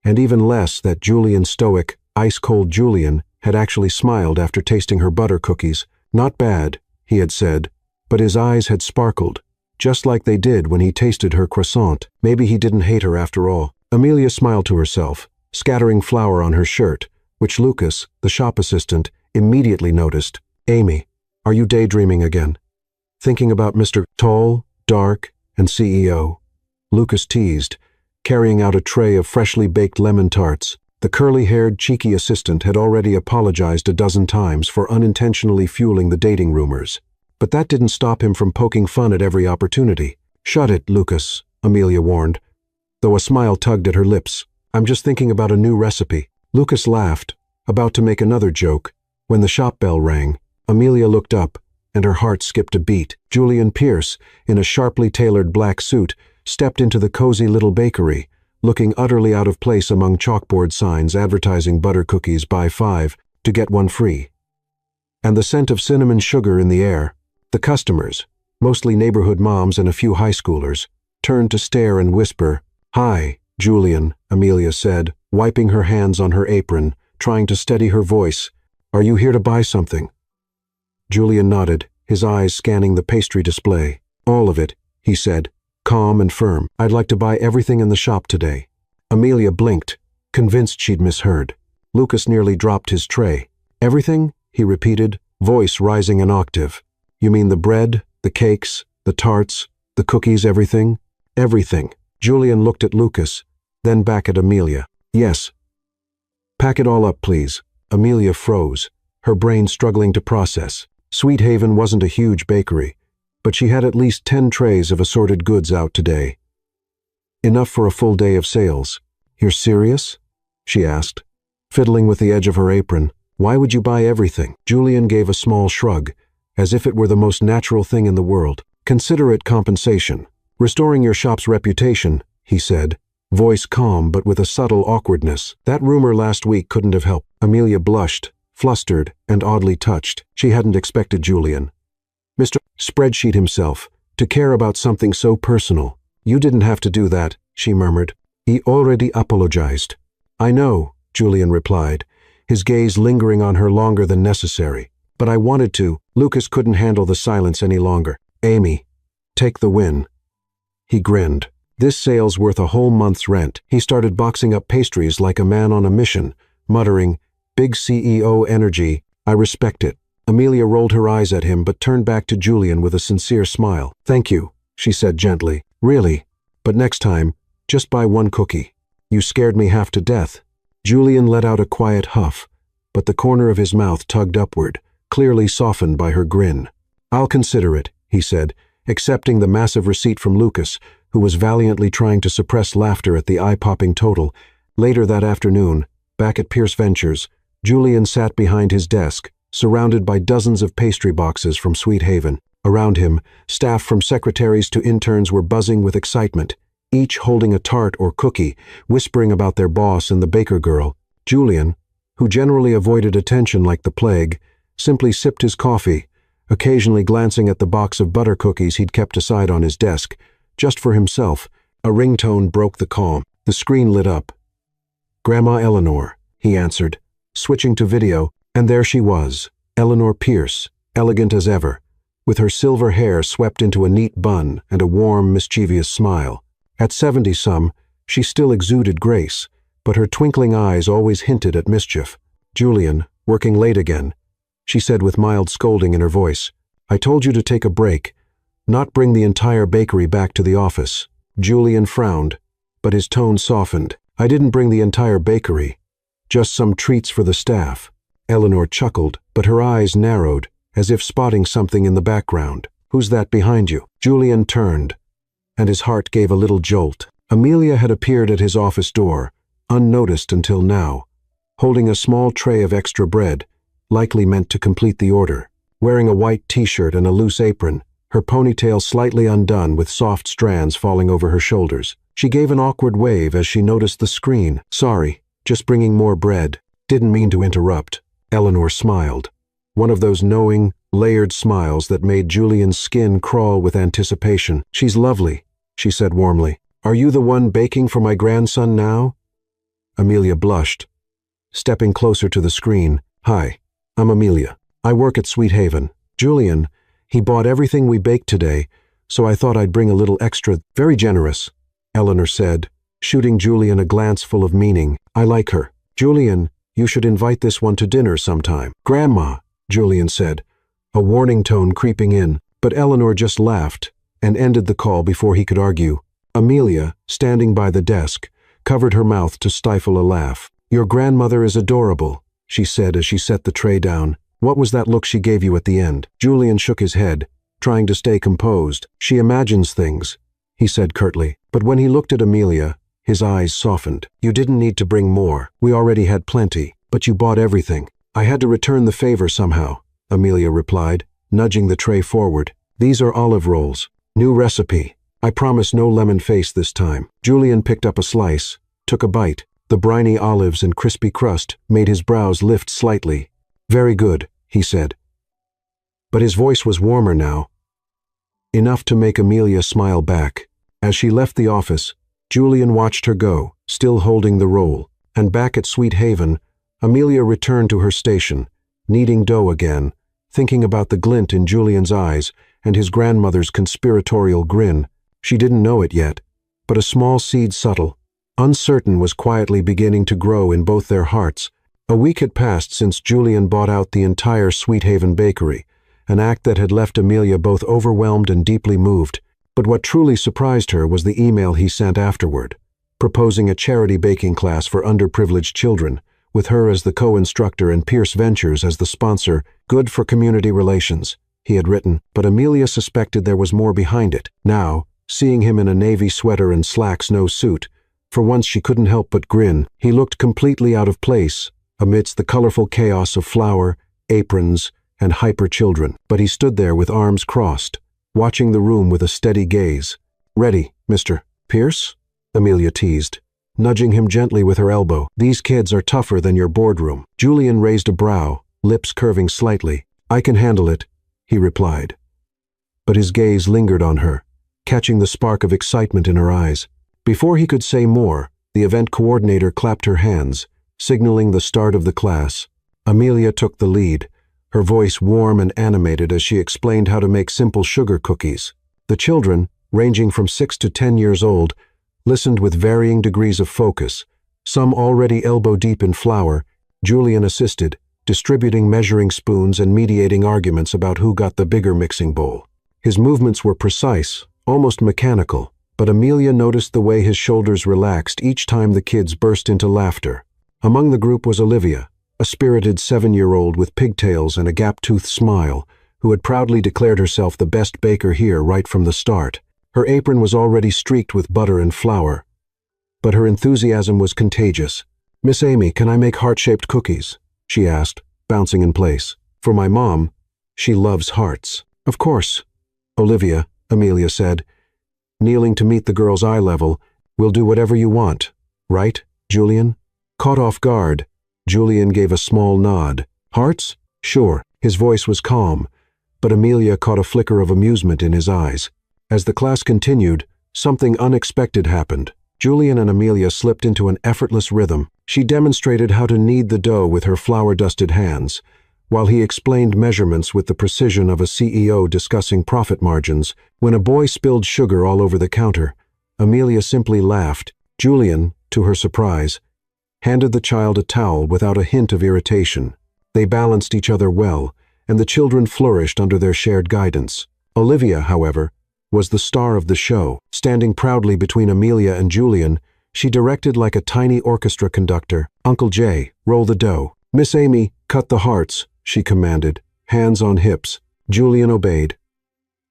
S1: And even less that Julian stoic, ice-cold Julian had actually smiled after tasting her butter cookies. "Not bad," he had said, but his eyes had sparkled, just like they did when he tasted her croissant. Maybe he didn't hate her after all. Amelia smiled to herself, scattering flour on her shirt, which Lucas, the shop assistant, immediately noticed. "Amy, are you daydreaming again? Thinking about Mr. Tall, Dark, and CEO?" Lucas teased, carrying out a tray of freshly baked lemon tarts. The curly-haired, cheeky assistant had already apologized a dozen times for unintentionally fueling the dating rumors. But that didn't stop him from poking fun at every opportunity. "Shut it, Lucas," Amelia warned, though a smile tugged at her lips. "I'm just thinking about a new recipe." Lucas laughed, about to make another joke, when the shop bell rang. Amelia looked up, and her heart skipped a beat. Julian Pierce, in a sharply tailored black suit, stepped into the cozy little bakery, looking utterly out of place among chalkboard signs advertising butter cookies buy 5 to get 1 free. And the scent of cinnamon sugar in the air. The customers, mostly neighborhood moms and a few high schoolers, turned to stare and whisper. "Hi, Julian," Amelia said, wiping her hands on her apron, trying to steady her voice. "Are you here to buy something?" Julian nodded, his eyes scanning the pastry display. "All of it," he said, calm and firm. "I'd like to buy everything in the shop today." Amelia blinked, convinced she'd misheard. Lucas nearly dropped his tray. "Everything?" he repeated, voice rising an octave. You mean the bread, the cakes, the tarts, the cookies, everything? Everything. Julian looked at Lucas, then back at Amelia. Yes. Pack it all up, please. Amelia froze, her brain struggling to process. Sweet Haven wasn't a huge bakery, but she had at least 10 trays of assorted goods out today. Enough for a full day of sales. You're serious? She asked, fiddling with the edge of her apron. Why would you buy everything? Julian gave a small shrug, as if it were the most natural thing in the world. Consider it compensation. Restoring your shop's reputation, he said, voice calm but with a subtle awkwardness. That rumor last week couldn't have helped. Amelia blushed, flustered, and oddly touched. She hadn't expected Julian, Mr. Spreadsheet himself, to care about something so personal. You didn't have to do that, she murmured. He already apologized. I know, Julian replied, his gaze lingering on her longer than necessary. But I wanted to. Lucas couldn't handle the silence any longer. Amy, take the win. He grinned. This sale's worth a whole month's rent. He started boxing up pastries like a man on a mission, muttering, Big CEO energy, I respect it. Amelia rolled her eyes at him but turned back to Julian with a sincere smile. Thank you, she said gently. Really? But next time, just buy one cookie. You scared me half to death. Julian let out a quiet huff, but the corner of his mouth tugged upward, clearly softened by her grin. I'll consider it, he said, accepting the massive receipt from Lucas, who was valiantly trying to suppress laughter at the eye-popping total. Later that afternoon, back at Pierce Ventures, Julian sat behind his desk, surrounded by dozens of pastry boxes from Sweet Haven. Around him, staff from secretaries to interns were buzzing with excitement, each holding a tart or cookie, whispering about their boss and the baker girl. Julian, who generally avoided attention like the plague, simply sipped his coffee, occasionally glancing at the box of butter cookies he'd kept aside on his desk, just for himself. A ringtone broke the calm. The screen lit up. Grandma Eleanor, he answered, switching to video, and there she was, Eleanor Pierce, elegant as ever, with her silver hair swept into a neat bun and a warm, mischievous smile. At 70-some, she still exuded grace, but her twinkling eyes always hinted at mischief. Julian, working late again, she said with mild scolding in her voice. I told you to take a break, not bring the entire bakery back to the office. Julian frowned, but his tone softened. I didn't bring the entire bakery, just some treats for the staff. Eleanor chuckled, but her eyes narrowed, as if spotting something in the background. Who's that behind you? Julian turned, and his heart gave a little jolt. Amelia had appeared at his office door, unnoticed until now, holding a small tray of extra bread, likely meant to complete the order. Wearing a white t-shirt and a loose apron, her ponytail slightly undone with soft strands falling over her shoulders. She gave an awkward wave as she noticed the screen. Sorry, just bringing more bread. Didn't mean to interrupt. Eleanor smiled. One of those knowing, layered smiles that made Julian's skin crawl with anticipation. She's lovely, she said warmly. Are you the one baking for my grandson now? Amelia blushed, stepping closer to the screen. Hi, I'm Amelia. I work at Sweet Haven. Julian, he bought everything we baked today, so I thought I'd bring a little extra. Very generous, Eleanor said, shooting Julian a glance full of meaning. I like her. Julian, you should invite this one to dinner sometime. Grandma, Julian said, a warning tone creeping in, but Eleanor just laughed and ended the call before he could argue. Amelia, standing by the desk, covered her mouth to stifle a laugh. Your grandmother is adorable, she said as she set the tray down. What was that look she gave you at the end? Julian shook his head, trying to stay composed. She imagines things, he said curtly. But when he looked at Amelia, his eyes softened. You didn't need to bring more. We already had plenty, but you bought everything. I had to return the favor somehow, Amelia replied, nudging the tray forward. These are olive rolls. New recipe. I promise no lemon face this time. Julian picked up a slice, took a bite. The briny olives and crispy crust made his brows lift slightly. Very good, he said. But his voice was warmer now, enough to make Amelia smile back. As she left the office, Julian watched her go, still holding the roll, and back at Sweet Haven, Amelia returned to her station, kneading dough again, thinking about the glint in Julian's eyes and his grandmother's conspiratorial grin. She didn't know it yet, but a small seed subtle, uncertain, was quietly beginning to grow in both their hearts. A week had passed since Julian bought out the entire Sweet Haven bakery, an act that had left Amelia both overwhelmed and deeply moved. But what truly surprised her was the email he sent afterward, proposing a charity baking class for underprivileged children, with her as the co-instructor and Pierce Ventures as the sponsor. Good for community relations, he had written, but Amelia suspected there was more behind it. Now, seeing him in a navy sweater and slacks no suit, for once she couldn't help but grin. He looked completely out of place amidst the colorful chaos of flour, aprons, and hyper children. But he stood there with arms crossed, watching the room with a steady gaze. "Ready, Mr. Pierce?" Amelia teased, nudging him gently with her elbow. "These kids are tougher than your boardroom." Julian raised a brow, lips curving slightly. "I can handle it," he replied. But his gaze lingered on her, catching the spark of excitement in her eyes. Before he could say more, the event coordinator clapped her hands, signaling the start of the class. Amelia took the lead, her voice warm and animated as she explained how to make simple sugar cookies. The children, ranging from 6 to 10 years old, listened with varying degrees of focus, some already elbow-deep in flour. Julian assisted, distributing measuring spoons and mediating arguments about who got the bigger mixing bowl. His movements were precise, almost mechanical, but Amelia noticed the way his shoulders relaxed each time the kids burst into laughter. Among the group was Olivia, a spirited 7-year-old with pigtails and a gap-toothed smile, who had proudly declared herself the best baker here right from the start. Her apron was already streaked with butter and flour, but her enthusiasm was contagious. "Miss Amy, can I make heart-shaped cookies?" she asked, bouncing in place. "For my mom, she loves hearts." "Of course, Olivia," Amelia said, kneeling to meet the girl's eye level. "We'll do whatever you want, right, Julian?" Caught off guard, Julian gave a small nod. "Hearts? Sure." His voice was calm, but Amelia caught a flicker of amusement in his eyes. As the class continued, something unexpected happened. Julian and Amelia slipped into an effortless rhythm. She demonstrated how to knead the dough with her flour-dusted hands, while he explained measurements with the precision of a CEO discussing profit margins. When a boy spilled sugar all over the counter, Amelia simply laughed. Julian, to her surprise, handed the child a towel without a hint of irritation. They balanced each other well, and the children flourished under their shared guidance. Olivia, however, was the star of the show. Standing proudly between Amelia and Julian, she directed like a tiny orchestra conductor. "Uncle Jay, roll the dough." "Miss Amy, cut the hearts," she commanded, hands on hips. Julian obeyed,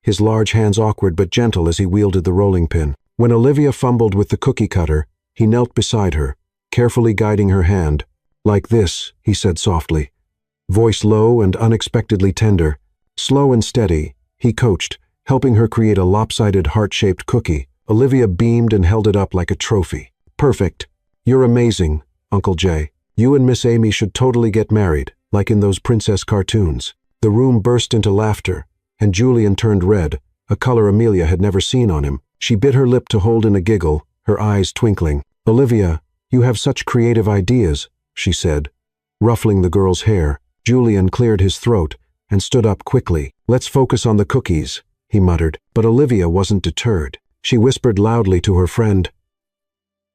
S1: his large hands awkward but gentle as he wielded the rolling pin. When Olivia fumbled with the cookie cutter, he knelt beside her, carefully guiding her hand. "Like this," he said softly, voice low and unexpectedly tender. Slow and steady, he coached, helping her create a lopsided heart-shaped cookie. Olivia beamed and held it up like a trophy. "Perfect. You're amazing, Uncle Jay. You and Miss Amy should totally get married, like in those princess cartoons." The room burst into laughter, and Julian turned red, a color Amelia had never seen on him. She bit her lip to hold in a giggle, her eyes twinkling. "Olivia, you have such creative ideas," she said, ruffling the girl's hair. Julian cleared his throat and stood up quickly. "Let's focus on the cookies," he muttered. But Olivia wasn't deterred. She whispered loudly to her friend,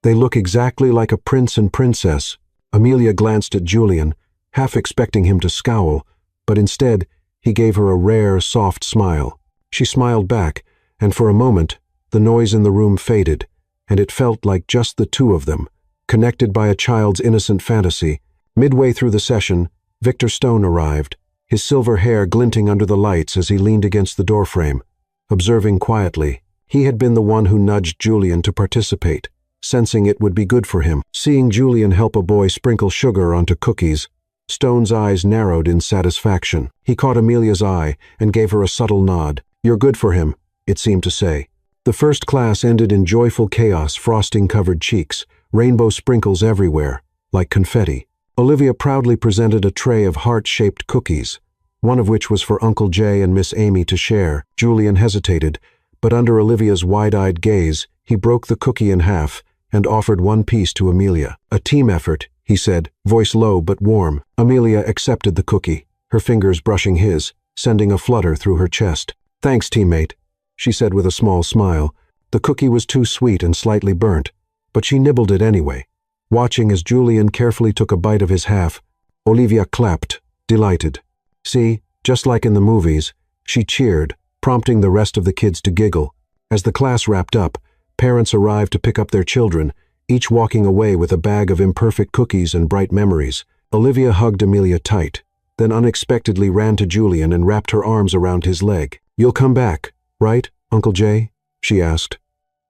S1: "They look exactly like a prince and princess." Amelia glanced at Julian, half expecting him to scowl, but instead he gave her a rare, soft smile. She smiled back, and for a moment the noise in the room faded, and it felt like just the two of them, connected by a child's innocent fantasy. Midway through the session, Victor Stone arrived, his silver hair glinting under the lights as he leaned against the doorframe, observing quietly. He had been the one who nudged Julian to participate, sensing it would be good for him. Seeing Julian help a boy sprinkle sugar onto cookies, Stone's eyes narrowed in satisfaction. He caught Amelia's eye and gave her a subtle nod. "You're good for him," it seemed to say. The first class ended in joyful chaos, frosting-covered cheeks, rainbow sprinkles everywhere, like confetti. Olivia proudly presented a tray of heart-shaped cookies, one of which was for Uncle Jay and Miss Amy to share. Julian hesitated, but under Olivia's wide-eyed gaze, he broke the cookie in half and offered one piece to Amelia. "A team effort," he said, voice low but warm. Amelia accepted the cookie, her fingers brushing his, sending a flutter through her chest. "Thanks, teammate," she said with a small smile. The cookie was too sweet and slightly burnt, but she nibbled it anyway, Watching as Julian carefully took a bite of his half, Olivia clapped, delighted. See, just like in the movies, she cheered, prompting the rest of the kids to giggle. As the class wrapped up, parents arrived to pick up their children, each walking away with a bag of imperfect cookies and bright memories. Olivia hugged Amelia tight, then unexpectedly ran to Julian and wrapped her arms around his leg. "You'll come back, right, Uncle Jay?" she asked.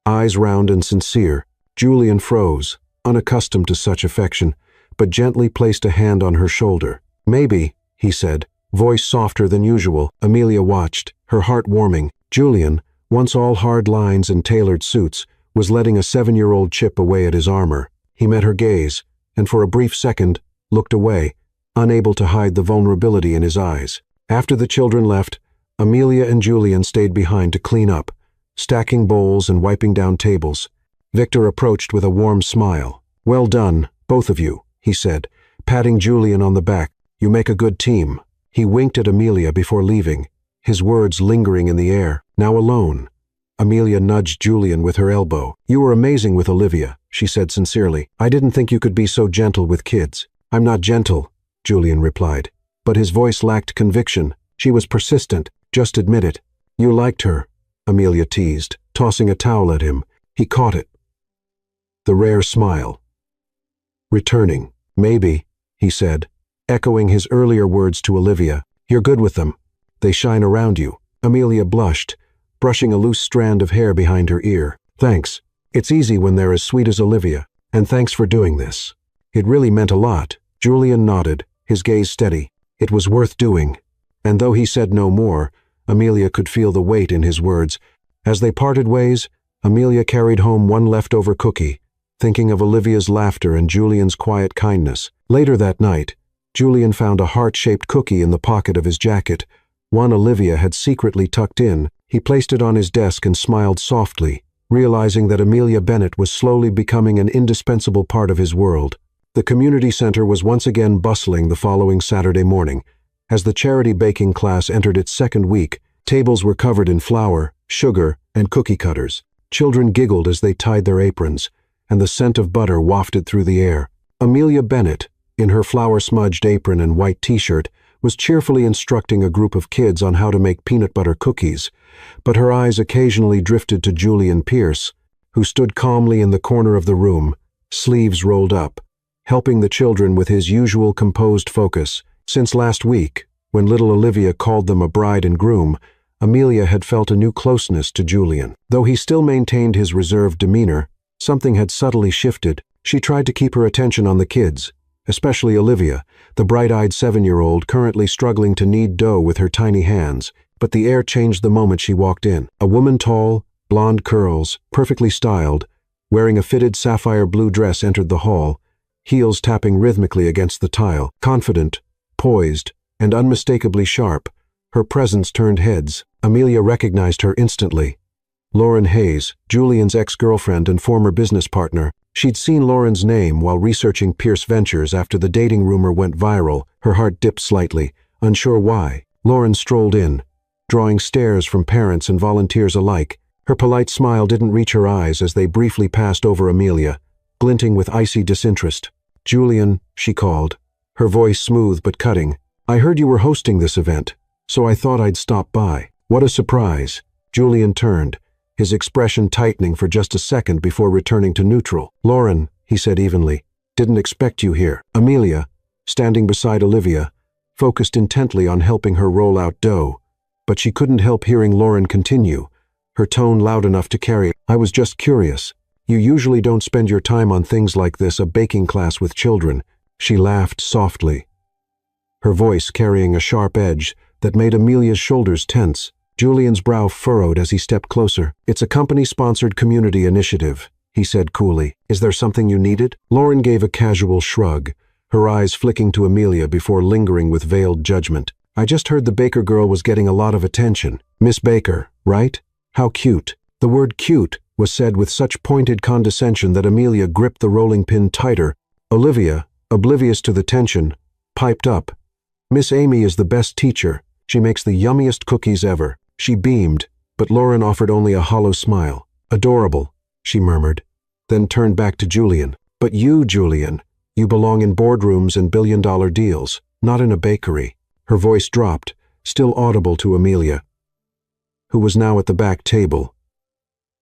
S1: Eyes round and sincere, Julian froze, unaccustomed to such affection, but gently placed a hand on her shoulder. "Maybe," he said, voice softer than usual. Amelia watched, her heart warming. Julian, once all hard lines and tailored suits, was letting a 7-year-old chip away at his armor. He met her gaze, and for a brief second, looked away, unable to hide the vulnerability in his eyes. After the children left, Amelia and Julian stayed behind to clean up, stacking bowls and wiping down tables. Victor approached with a warm smile. "Well done, both of you," he said, patting Julian on the back. "You make a good team." He winked at Amelia before leaving, his words lingering in the air. Now alone, Amelia nudged Julian with her elbow. "You were amazing with Olivia," she said sincerely. "I didn't think you could be so gentle with kids." "I'm not gentle," Julian replied, but his voice lacked conviction. She was persistent. "Just admit it." "You liked her," Amelia teased, tossing a towel at him. He caught it. The rare smile. Returning. "Maybe," he said, echoing his earlier words to Olivia. "You're good with them. They shine around you." Amelia blushed, brushing a loose strand of hair behind her ear. "Thanks. It's easy when they're as sweet as Olivia. And thanks for doing this. It really meant a lot." Julian nodded, his gaze steady. It was worth doing. And though he said no more, Amelia could feel the weight in his words. As they parted ways, Amelia carried home one leftover cookie, thinking of Olivia's laughter and Julian's quiet kindness. Later that night, Julian found a heart-shaped cookie in the pocket of his jacket, one Olivia had secretly tucked in. He placed it on his desk and smiled softly, realizing that Amelia Bennett was slowly becoming an indispensable part of his world. The community center was once again bustling the following Saturday morning. As the charity baking class entered its second week, tables were covered in flour, sugar, and cookie cutters. Children giggled as they tied their aprons, and the scent of butter wafted through the air. Amelia Bennett, in her flour-smudged apron and white t-shirt, was cheerfully instructing a group of kids on how to make peanut butter cookies, but her eyes occasionally drifted to Julian Pierce, who stood calmly in the corner of the room, sleeves rolled up, helping the children with his usual composed focus. Since last week, when little Olivia called them a bride and groom, Amelia had felt a new closeness to Julian. Though he still maintained his reserved demeanor, something had subtly shifted. She tried to keep her attention on the kids, especially Olivia, the bright-eyed 7-year-old currently struggling to knead dough with her tiny hands. But the air changed the moment she walked in. A woman tall, blonde curls, perfectly styled, wearing a fitted sapphire blue dress entered the hall, heels tapping rhythmically against the tile. Confident, poised, and unmistakably sharp, her presence turned heads. Amelia recognized her instantly. Lauren Hayes, Julian's ex-girlfriend and former business partner. She'd seen Lauren's name while researching Pierce Ventures after the dating rumor went viral. Her heart dipped slightly, unsure why. Lauren strolled in, drawing stares from parents and volunteers alike. Her polite smile didn't reach her eyes as they briefly passed over Amelia, glinting with icy disinterest. "Julian," she called, her voice smooth but cutting. "I heard you were hosting this event, so I thought I'd stop by." "What a surprise." Julian turned, his expression tightening for just a second before returning to neutral. "Lauren," he said evenly, "didn't expect you here." Amelia, standing beside Olivia, focused intently on helping her roll out dough, but she couldn't help hearing Lauren continue, her tone loud enough to carry. "I was just curious. You usually don't spend your time on things like this, a baking class with children." She laughed softly, her voice carrying a sharp edge that made Amelia's shoulders tense. Julian's brow furrowed as he stepped closer. "It's a company-sponsored community initiative," he said coolly. "Is there something you needed?" Lauren gave a casual shrug, her eyes flicking to Amelia before lingering with veiled judgment. "I just heard the Baker girl was getting a lot of attention." "Miss Baker, right? How cute." The word cute was said with such pointed condescension that Amelia gripped the rolling pin tighter. Olivia, oblivious to the tension, piped up. "Miss Amy is the best teacher. She makes the yummiest cookies ever." She beamed, but Lauren offered only a hollow smile. "Adorable," she murmured, then turned back to Julian. But you, Julian, you belong in boardrooms and billion-dollar deals, not in a bakery. Her voice dropped, still audible to Amelia, who was now at the back table,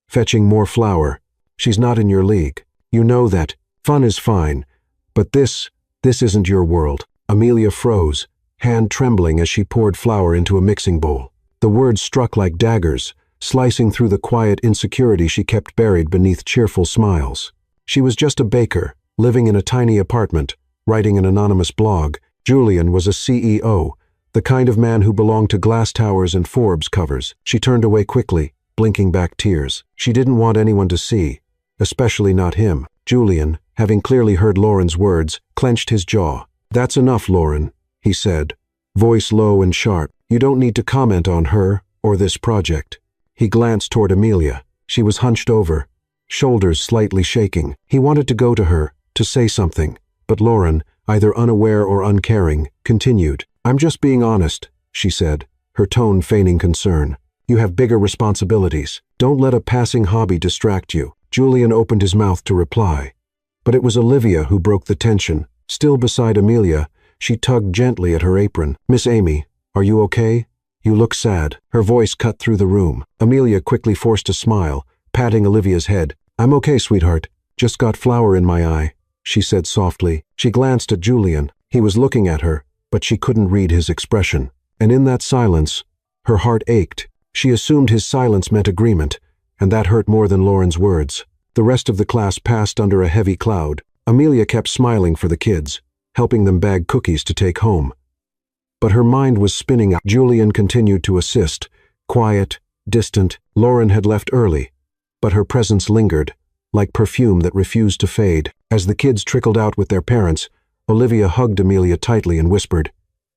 S1: fetching more flour. She's not in your league. You know that. Fun is fine, but this isn't your world. Amelia froze, hand trembling as she poured flour into a mixing bowl. The words struck like daggers, slicing through the quiet insecurity she kept buried beneath cheerful smiles. She was just a baker, living in a tiny apartment, writing an anonymous blog. Julian was a CEO, the kind of man who belonged to glass towers and Forbes covers. She turned away quickly, blinking back tears. She didn't want anyone to see, especially not him. Julian, having clearly heard Lauren's words, clenched his jaw. "That's enough, Lauren," he said, voice low and sharp. "You don't need to comment on her or this project." He glanced toward Amelia. She was hunched over, shoulders slightly shaking. He wanted to go to her, to say something, but Lauren, either unaware or uncaring, continued. "I'm just being honest," she said, her tone feigning concern. "You have bigger responsibilities. Don't let a passing hobby distract you." Julian opened his mouth to reply, but it was Olivia who broke the tension. Still beside Amelia, she tugged gently at her apron. "Miss Amy, are you okay? You look sad." Her voice cut through the room. Amelia quickly forced a smile, patting Olivia's head. "I'm okay, sweetheart. Just got flour in my eye," she said softly. She glanced at Julian. He was looking at her, but she couldn't read his expression. And in that silence, her heart ached. She assumed his silence meant agreement, and that hurt more than Lauren's words. The rest of the class passed under a heavy cloud. Amelia kept smiling for the kids, helping them bag cookies to take home. But her mind was spinning out. Julian continued to assist, quiet, distant. Lauren had left early, but her presence lingered, like perfume that refused to fade. As the kids trickled out with their parents, Olivia hugged Amelia tightly and whispered,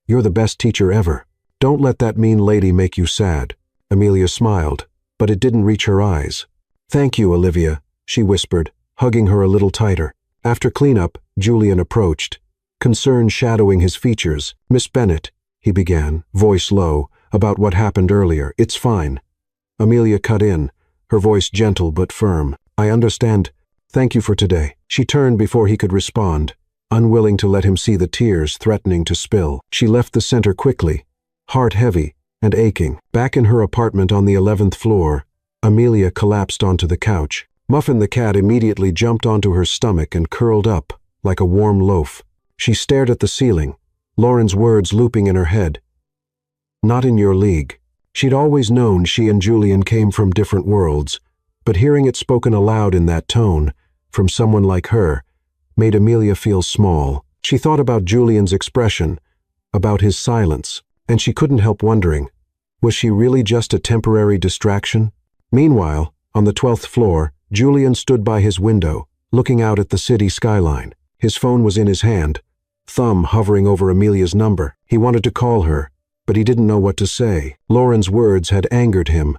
S1: "You're the best teacher ever. Don't let that mean lady make you sad." Amelia smiled, but it didn't reach her eyes. "Thank you, Olivia," she whispered, hugging her a little tighter. After cleanup, Julian approached, concern shadowing his features. "Miss Bennett," he began, voice low, "about what happened earlier. It's fine." Amelia cut in, her voice gentle but firm. "I understand. Thank you for today." She turned before he could respond, unwilling to let him see the tears threatening to spill. She left the center quickly, heart heavy and aching. Back in her apartment on the 11th floor, Amelia collapsed onto the couch. Muffin the cat immediately jumped onto her stomach and curled up, like a warm loaf. She stared at the ceiling, Lauren's words looping in her head. "Not in your league." She'd always known she and Julian came from different worlds, but hearing it spoken aloud in that tone, from someone like her, made Amelia feel small. She thought about Julian's expression, about his silence, and she couldn't help wondering, was she really just a temporary distraction? Meanwhile, on the 12th floor, Julian stood by his window, looking out at the city skyline. His phone was in his hand, thumb hovering over Amelia's number. He wanted to call her, but he didn't know what to say. Lauren's words had angered him,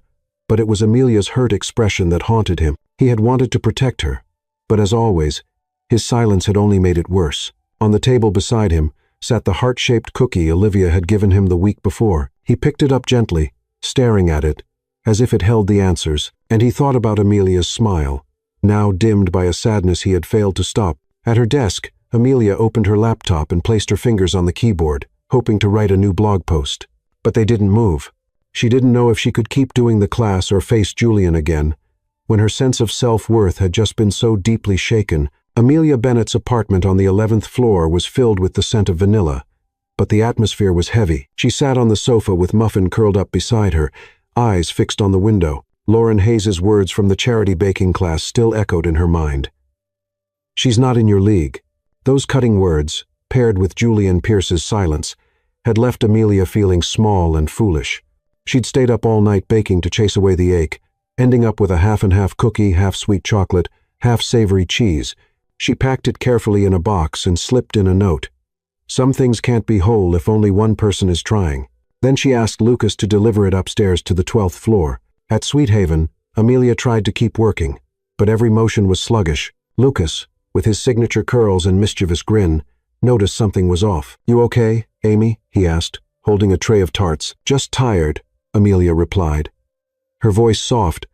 S1: but it was Amelia's hurt expression that haunted him. He had wanted to protect her, but as always, his silence had only made it worse. On the table beside him sat the heart-shaped cookie Olivia had given him the week before. He picked it up gently, staring at it, as if it held the answers, and he thought about Amelia's smile, now dimmed by a sadness he had failed to stop. At her desk, Amelia opened her laptop and placed her fingers on the keyboard, hoping to write a new blog post. But they didn't move. She didn't know if she could keep doing the class or face Julian again, when her sense of self-worth had just been so deeply shaken. Amelia Bennett's apartment on the 11th floor was filled with the scent of vanilla, but the atmosphere was heavy. She sat on the sofa with Muffin curled up beside her, eyes fixed on the window. Lauren Hayes's words from the charity baking class still echoed in her mind. "She's not in your league." Those cutting words, paired with Julian Pierce's silence, had left Amelia feeling small and foolish. She'd stayed up all night baking to chase away the ache, ending up with a half-and-half cookie, half-sweet chocolate, half-savory cheese. She packed it carefully in a box and slipped in a note. "Some things can't be whole if only one person is trying." Then she asked Lucas to deliver it upstairs to the 12th floor. At Sweet Haven, Amelia tried to keep working, but every motion was sluggish. Lucas, with his signature curls and mischievous grin, noticed something was off. "You okay, Amy?" he asked, holding a tray of tarts. "Just tired," Amelia replied, her voice soft,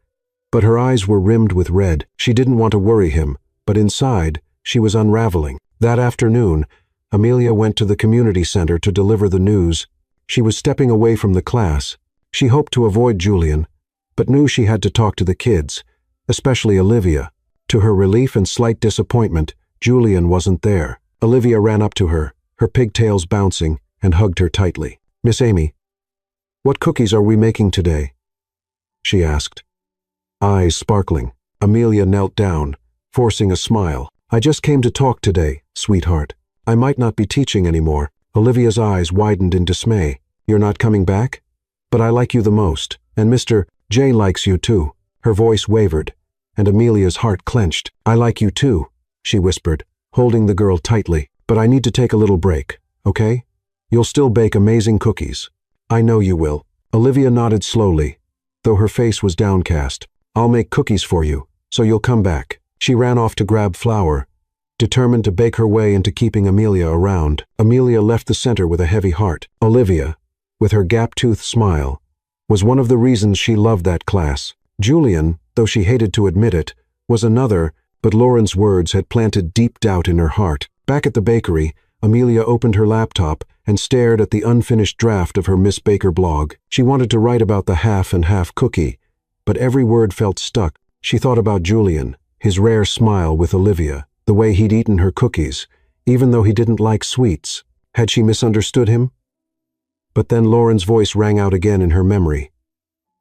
S1: but her eyes were rimmed with red. She didn't want to worry him, but inside, She was unraveling. That afternoon, Amelia went to the community center to deliver the news. She was stepping away from the class. She hoped to avoid Julian, but knew she had to talk to the kids, especially Olivia. To her relief and slight disappointment, Julian wasn't there. Olivia ran up to her, her pigtails bouncing, and hugged her tightly. "Miss Amy, what cookies are we making today?" she asked. Eyes sparkling, Amelia knelt down, forcing a smile. "I just came to talk today, sweetheart. I might not be teaching anymore." Olivia's eyes widened in dismay. "You're not coming back? But I like you the most, and Mr. J likes you too." Her voice wavered, and Amelia's heart clenched. "I like you too," she whispered, holding the girl tightly. "But I need to take a little break, okay? You'll still bake amazing cookies. I know you will." Olivia nodded slowly, though her face was downcast. "I'll make cookies for you, so you'll come back." She ran off to grab flour, determined to bake her way into keeping Amelia around. Amelia left the center with a heavy heart. Olivia, with her gap-toothed smile, was one of the reasons she loved that class. Julian, though she hated to admit it, was another, but Lauren's words had planted deep doubt in her heart. Back at the bakery, Amelia opened her laptop and stared at the unfinished draft of her Miss Baker blog. She wanted to write about the half-and-half cookie, but every word felt stuck. She thought about Julian, his rare smile with Olivia, the way he'd eaten her cookies, even though he didn't like sweets. Had she misunderstood him? But then Lauren's voice rang out again in her memory,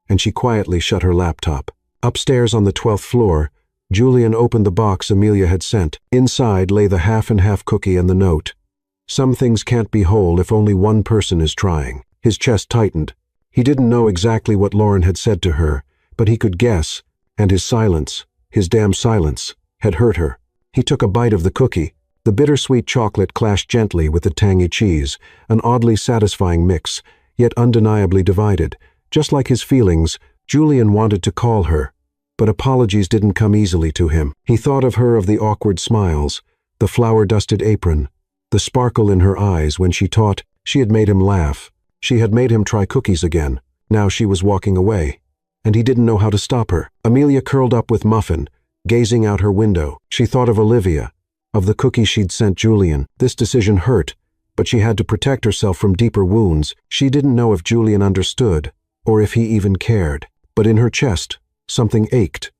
S1: and she quietly shut her laptop. Upstairs on the 12th floor, Julian opened the box Amelia had sent. Inside lay the half-and-half cookie and the note. "Some things can't be whole if only one person is trying." His chest tightened. He didn't know exactly what Lauren had said to her, but he could guess, and his silence, his damn silence, had hurt her. He took a bite of the cookie. The bittersweet chocolate clashed gently with the tangy cheese, an oddly satisfying mix, yet undeniably divided. Just like his feelings, Julian wanted to call her, but apologies didn't come easily to him. He thought of the awkward smiles, the flour-dusted apron, the sparkle in her eyes when she taught. She had made him laugh. She had made him try cookies again. Now she was walking away, and he didn't know how to stop her. Amelia curled up with Muffin, gazing out her window. She thought of Olivia, of the cookie she'd sent Julian. This decision hurt, but she had to protect herself from deeper wounds. She didn't know if Julian understood, or if he even cared. But in her chest, something ached,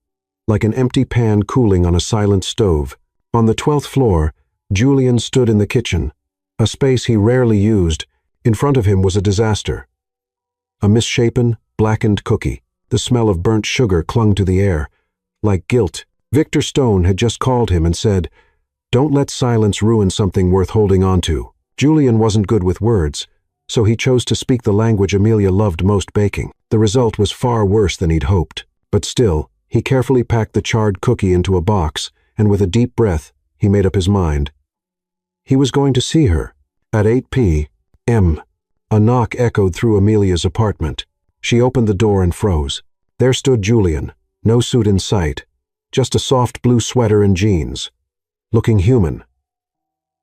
S1: like an empty pan cooling on a silent stove. On the 12th floor, Julian stood in the kitchen, a space he rarely used. In front of him was a disaster. A misshapen, blackened cookie. The smell of burnt sugar clung to the air, like guilt. Victor Stone had just called him and said, "Don't let silence ruin something worth holding on to." Julian wasn't good with words, so he chose to speak the language Amelia loved most, baking. The result was far worse than he'd hoped. But still, he carefully packed the charred cookie into a box, and with a deep breath, he made up his mind. He was going to see her. At 8 p.m., a knock echoed through Amelia's apartment. She opened the door and froze. There stood Julian, no suit in sight, just a soft blue sweater and jeans, looking human,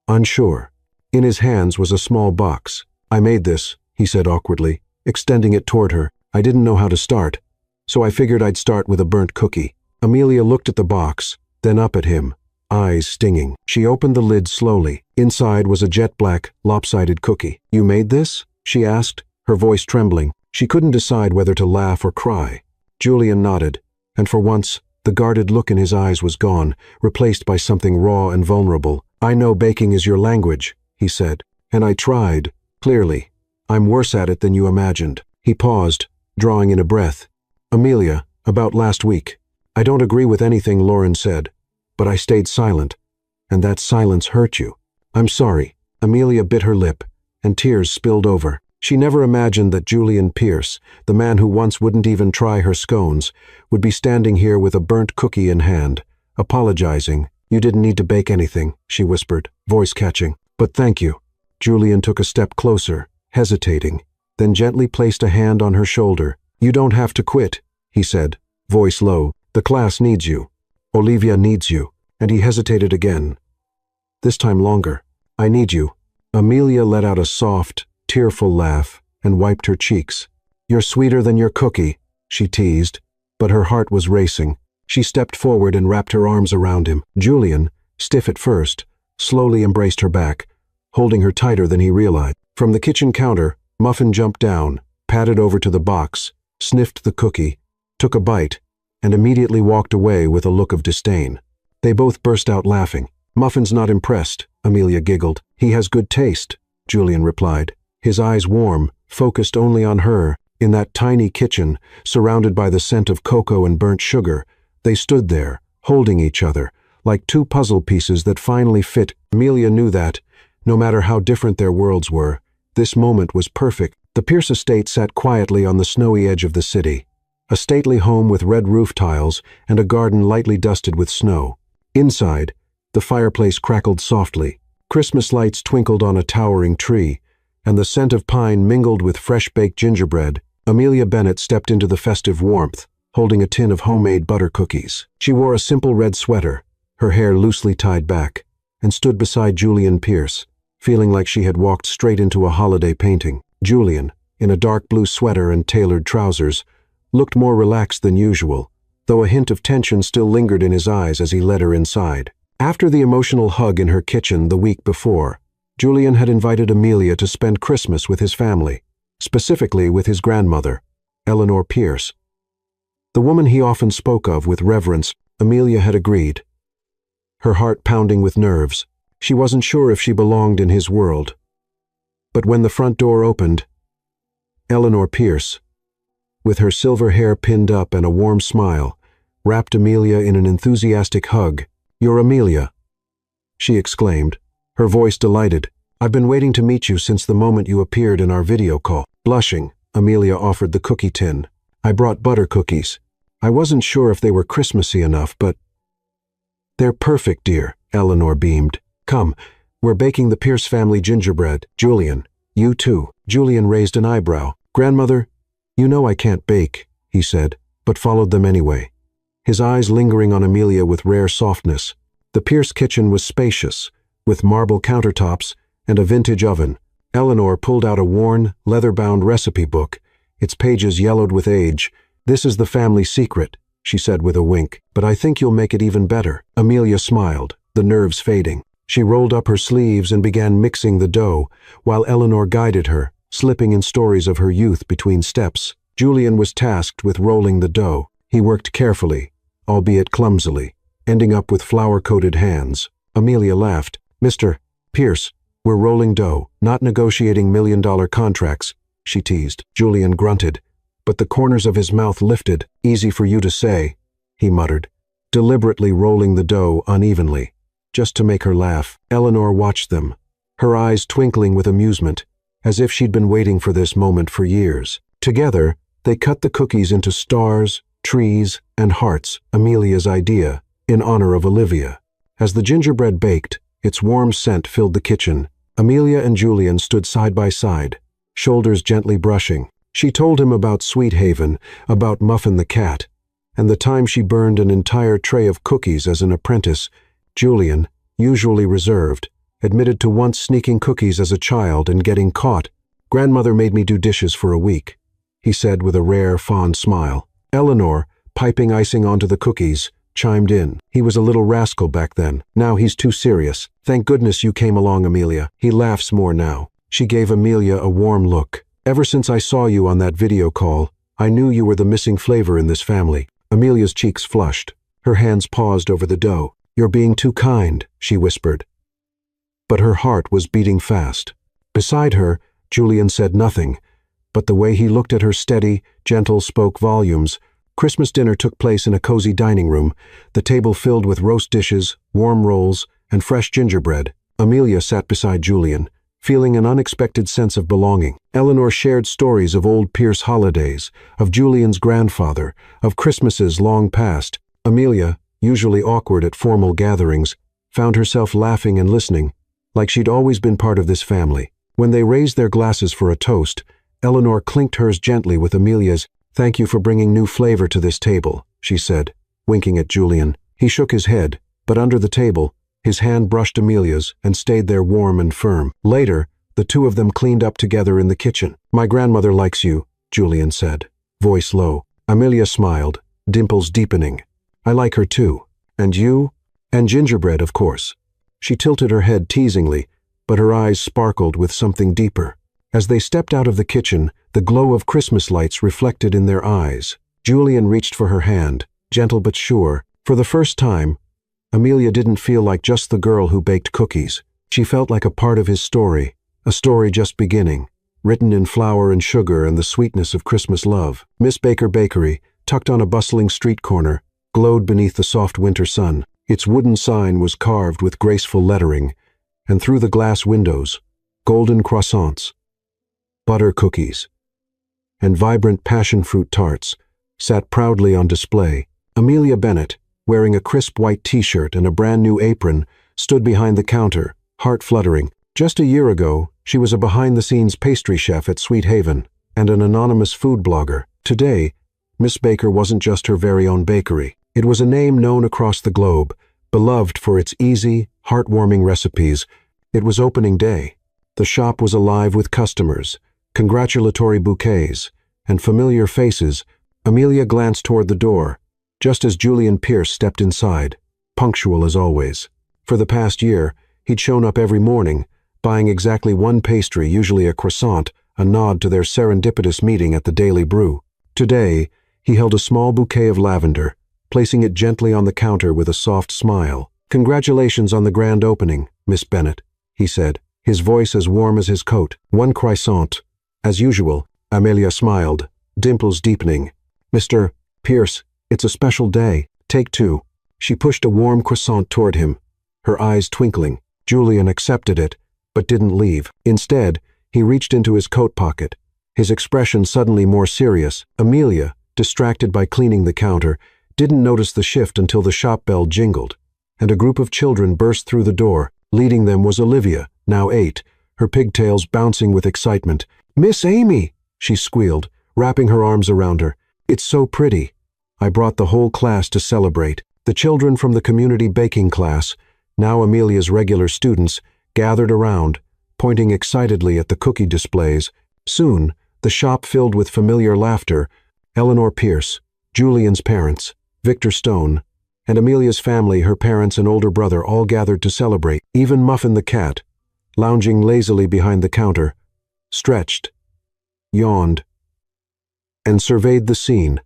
S1: unsure. In his hands was a small box. "I made this," he said awkwardly, extending it toward her. "I didn't know how to start, so I figured I'd start with a burnt cookie." Amelia looked at the box, then up at him, eyes stinging. She opened the lid slowly. Inside was a jet-black, lopsided cookie. "You made this?" she asked, her voice trembling. She couldn't decide whether to laugh or cry. Julian nodded, and for once, the guarded look in his eyes was gone, replaced by something raw and vulnerable. "I know baking is your language," he said, "and I tried, clearly. I'm worse at it than you imagined." He paused, drawing in a breath. "Amelia, about last week. I don't agree with anything Lauren said, but I stayed silent, and that silence hurt you. I'm sorry." Amelia bit her lip, and tears spilled over. She never imagined that Julian Pierce, the man who once wouldn't even try her scones, would be standing here with a burnt cookie in hand, apologizing. "You didn't need to bake anything," she whispered, voice catching. "But thank you." Julian took a step closer, hesitating, then gently placed a hand on her shoulder. "You don't have to quit," he said, voice low. "The class needs you. Olivia needs you." And he hesitated again, this time longer. "I need you." Amelia let out a soft, tearful laugh and wiped her cheeks. "You're sweeter than your cookie," she teased, but her heart was racing. She stepped forward and wrapped her arms around him. "Julian, stiff at first, slowly embraced her back, holding her tighter than he realized. From the kitchen counter, Muffin jumped down, padded over to the box, sniffed the cookie, took a bite, and immediately walked away with a look of disdain. They both burst out laughing. "Muffin's not impressed," Amelia giggled. "He has good taste," Julian replied, his eyes warm, focused only on her. In that tiny kitchen, surrounded by the scent of cocoa and burnt sugar, they stood there, holding each other, like two puzzle pieces that finally fit. Amelia knew that, no matter how different their worlds were, this moment was perfect. The Pierce estate sat quietly on the snowy edge of the city, a stately home with red roof tiles and a garden lightly dusted with snow. Inside, the fireplace crackled softly, Christmas lights twinkled on a towering tree, and the scent of pine mingled with fresh-baked gingerbread. Amelia Bennett stepped into the festive warmth, holding a tin of homemade butter cookies. She wore a simple red sweater, her hair loosely tied back, and stood beside Julian Pierce, feeling like she had walked straight into a holiday painting. Julian, in a dark blue sweater and tailored trousers, looked more relaxed than usual, though a hint of tension still lingered in his eyes as he led her inside. After the emotional hug in her kitchen the week before, Julian had invited Amelia to spend Christmas with his family, specifically with his grandmother, Eleanor Pierce. The woman he often spoke of with reverence, Amelia had agreed, her heart pounding with nerves. She wasn't sure if she belonged in his world. But when the front door opened, Eleanor Pierce, with her silver hair pinned up and a warm smile, wrapped Amelia in an enthusiastic hug. "You're Amelia," she exclaimed, her voice delighted. "I've been waiting to meet you since the moment you appeared in our video call." Blushing, Amelia offered the cookie tin. "I brought butter cookies. I wasn't sure if they were Christmassy enough, but—" "They're perfect, dear," Eleanor beamed. "Come, we're baking the Pierce family gingerbread." "Julian, you too." Julian raised an eyebrow. "Grandmother, you know I can't bake," he said, but followed them anyway, his eyes lingering on Amelia with rare softness. The Pierce kitchen was spacious, with marble countertops and a vintage oven. Eleanor pulled out a worn, leather-bound recipe book, its pages yellowed with age. "This is the family secret," she said with a wink, "but I think you'll make it even better." Amelia smiled, the nerves fading. She rolled up her sleeves and began mixing the dough, while Eleanor guided her, slipping in stories of her youth between steps. Julian was tasked with rolling the dough. He worked carefully, albeit clumsily, ending up with flour-coated hands. Amelia laughed. "Mr. Pierce, we're rolling dough, not negotiating million-dollar contracts," she teased. Julian grunted, but the corners of his mouth lifted. "Easy for you to say," he muttered, deliberately rolling the dough unevenly, just to make her laugh. Eleanor watched them, her eyes twinkling with amusement, as if she'd been waiting for this moment for years. Together, they cut the cookies into stars, trees, and hearts, Amelia's idea, in honor of Olivia. As the gingerbread baked, its warm scent filled the kitchen. Amelia and Julian stood side by side, shoulders gently brushing. She told him about Sweet Haven, about Muffin the cat, and the time she burned an entire tray of cookies as an apprentice. Julian, usually reserved, admitted to once sneaking cookies as a child and getting caught. "Grandmother made me do dishes for a week," he said with a rare, fond smile. Eleanor, piping icing onto the cookies, chimed in. "He was a little rascal back then. Now he's too serious. Thank goodness you came along, Amelia. He laughs more now." She gave Amelia a warm look. "Ever since I saw you on that video call, I knew you were the missing flavor in this family." Amelia's cheeks flushed. Her hands paused over the dough. "You're being too kind," she whispered. But her heart was beating fast. Beside her, Julian said nothing, but the way he looked at her steady, gentle spoke volumes. Christmas dinner took place in a cozy dining room, the table filled with roast dishes, warm rolls, and fresh gingerbread. Amelia sat beside Julian, feeling an unexpected sense of belonging. Eleanor shared stories of old Pierce holidays, of Julian's grandfather, of Christmases long past. Amelia, usually awkward at formal gatherings, found herself laughing and listening, like she'd always been part of this family. When they raised their glasses for a toast, Eleanor clinked hers gently with Amelia's. "Thank you for bringing new flavor to this table," she said, winking at Julian. He shook his head, but under the table, his hand brushed Amelia's and stayed there warm and firm. Later, the two of them cleaned up together in the kitchen. "My grandmother likes you," Julian said, voice low. Amelia smiled, dimples deepening. "I like her too." "And you?" And gingerbread, of course. She tilted her head teasingly, but her eyes sparkled with something deeper. As they stepped out of the kitchen, the glow of Christmas lights reflected in their eyes. Julian reached for her hand, gentle but sure. For the first time, Amelia didn't feel like just the girl who baked cookies. She felt like a part of his story, a story just beginning, written in flour and sugar and the sweetness of Christmas love. Miss Baker Bakery, tucked on a bustling street corner, glowed beneath the soft winter sun. Its wooden sign was carved with graceful lettering, and through the glass windows, golden croissants, butter cookies, and vibrant passion-fruit tarts sat proudly on display. Amelia Bennett, wearing a crisp white t-shirt and a brand-new apron, stood behind the counter, heart fluttering. Just a year ago, she was a behind-the-scenes pastry chef at Sweet Haven and an anonymous food blogger. Today, Miss Baker wasn't just her very own bakery. It was a name known across the globe, beloved for its easy, heartwarming recipes. It was opening day. The shop was alive with customers, congratulatory bouquets, and familiar faces. Amelia glanced toward the door, just as Julian Pierce stepped inside, punctual as always. For the past year, he'd shown up every morning, buying exactly one pastry, usually a croissant, a nod to their serendipitous meeting at the Daily Brew. Today, he held a small bouquet of lavender, placing it gently on the counter with a soft smile. "Congratulations on the grand opening, Miss Bennett," he said, his voice as warm as his coat. "One croissant." As usual, Amelia smiled, dimples deepening. "Mr. Pierce, it's a special day. Take two." She pushed a warm croissant toward him, her eyes twinkling. Julian accepted it, but didn't leave. Instead, he reached into his coat pocket, his expression suddenly more serious. Amelia, distracted by cleaning the counter, didn't notice the shift until the shop bell jingled, and a group of children burst through the door. Leading them was Olivia, now 8, her pigtails bouncing with excitement. "Miss Amy!" she squealed, wrapping her arms around her. "It's so pretty. I brought the whole class to celebrate." The children from the community baking class, now Amelia's regular students, gathered around, pointing excitedly at the cookie displays. Soon, the shop filled with familiar laughter. Eleanor Pierce, Julian's parents, Victor Stone, and Amelia's family, her parents and older brother, all gathered to celebrate. Even Muffin the cat, lounging lazily behind the counter, stretched, yawned, and surveyed the scene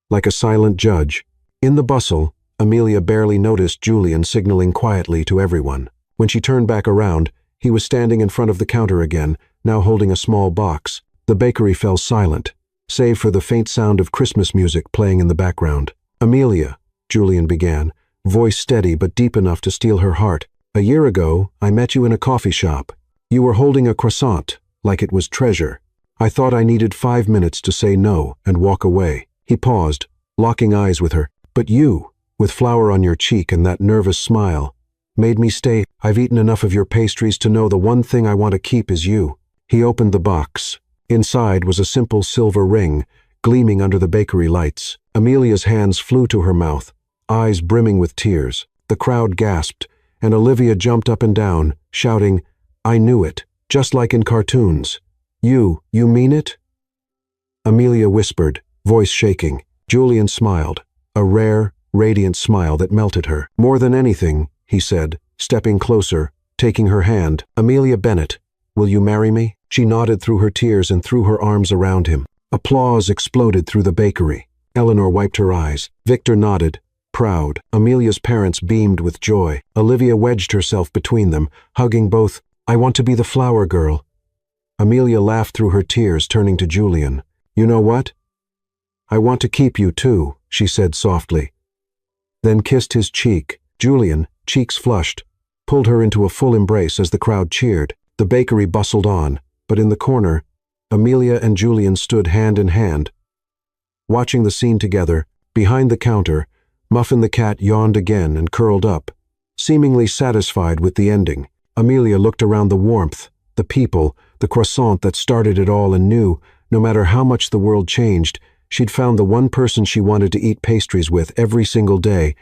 S1: like a silent judge. In the bustle, Amelia barely noticed Julian signaling quietly to everyone. When she turned back around, he was standing in front of the counter again, now holding a small box. The bakery fell silent, save for the faint sound of Christmas music playing in the background. "Amelia," Julian began, voice steady but deep enough to steal her heart. "A year ago, I met you in a coffee shop. You were holding a croissant, like it was treasure. I thought I needed 5 minutes to say no and walk away." He paused, locking eyes with her. "But you, with flour on your cheek and that nervous smile, made me stay. I've eaten enough of your pastries to know the one thing I want to keep is you." He opened the box. Inside was a simple silver ring, gleaming under the bakery lights. Amelia's hands flew to her mouth, eyes brimming with tears. The crowd gasped, and Olivia jumped up and down, shouting, "I knew it, just like in cartoons." You mean it?" Amelia whispered, voice shaking. Julian smiled, a rare, radiant smile that melted her. "More than anything," he said, stepping closer, taking her hand. "Amelia Bennett, will you marry me?" She nodded through her tears and threw her arms around him. Applause exploded through the bakery. Eleanor wiped her eyes. Victor nodded, proud. Amelia's parents beamed with joy. Olivia wedged herself between them, hugging both. "I want to be the flower girl." Amelia laughed through her tears, turning to Julian. "You know what? I want to keep you too," she said softly, then kissed his cheek. Julian, cheeks flushed, pulled her into a full embrace as the crowd cheered. The bakery bustled on, but in the corner, Amelia and Julian stood hand in hand, watching the scene together. Behind the counter, Muffin the cat yawned again and curled up, seemingly satisfied with the ending. Amelia looked around the warmth, the people, the croissant that started it all, and knew, no matter how much the world changed, she'd found the one person she wanted to eat pastries with every single day.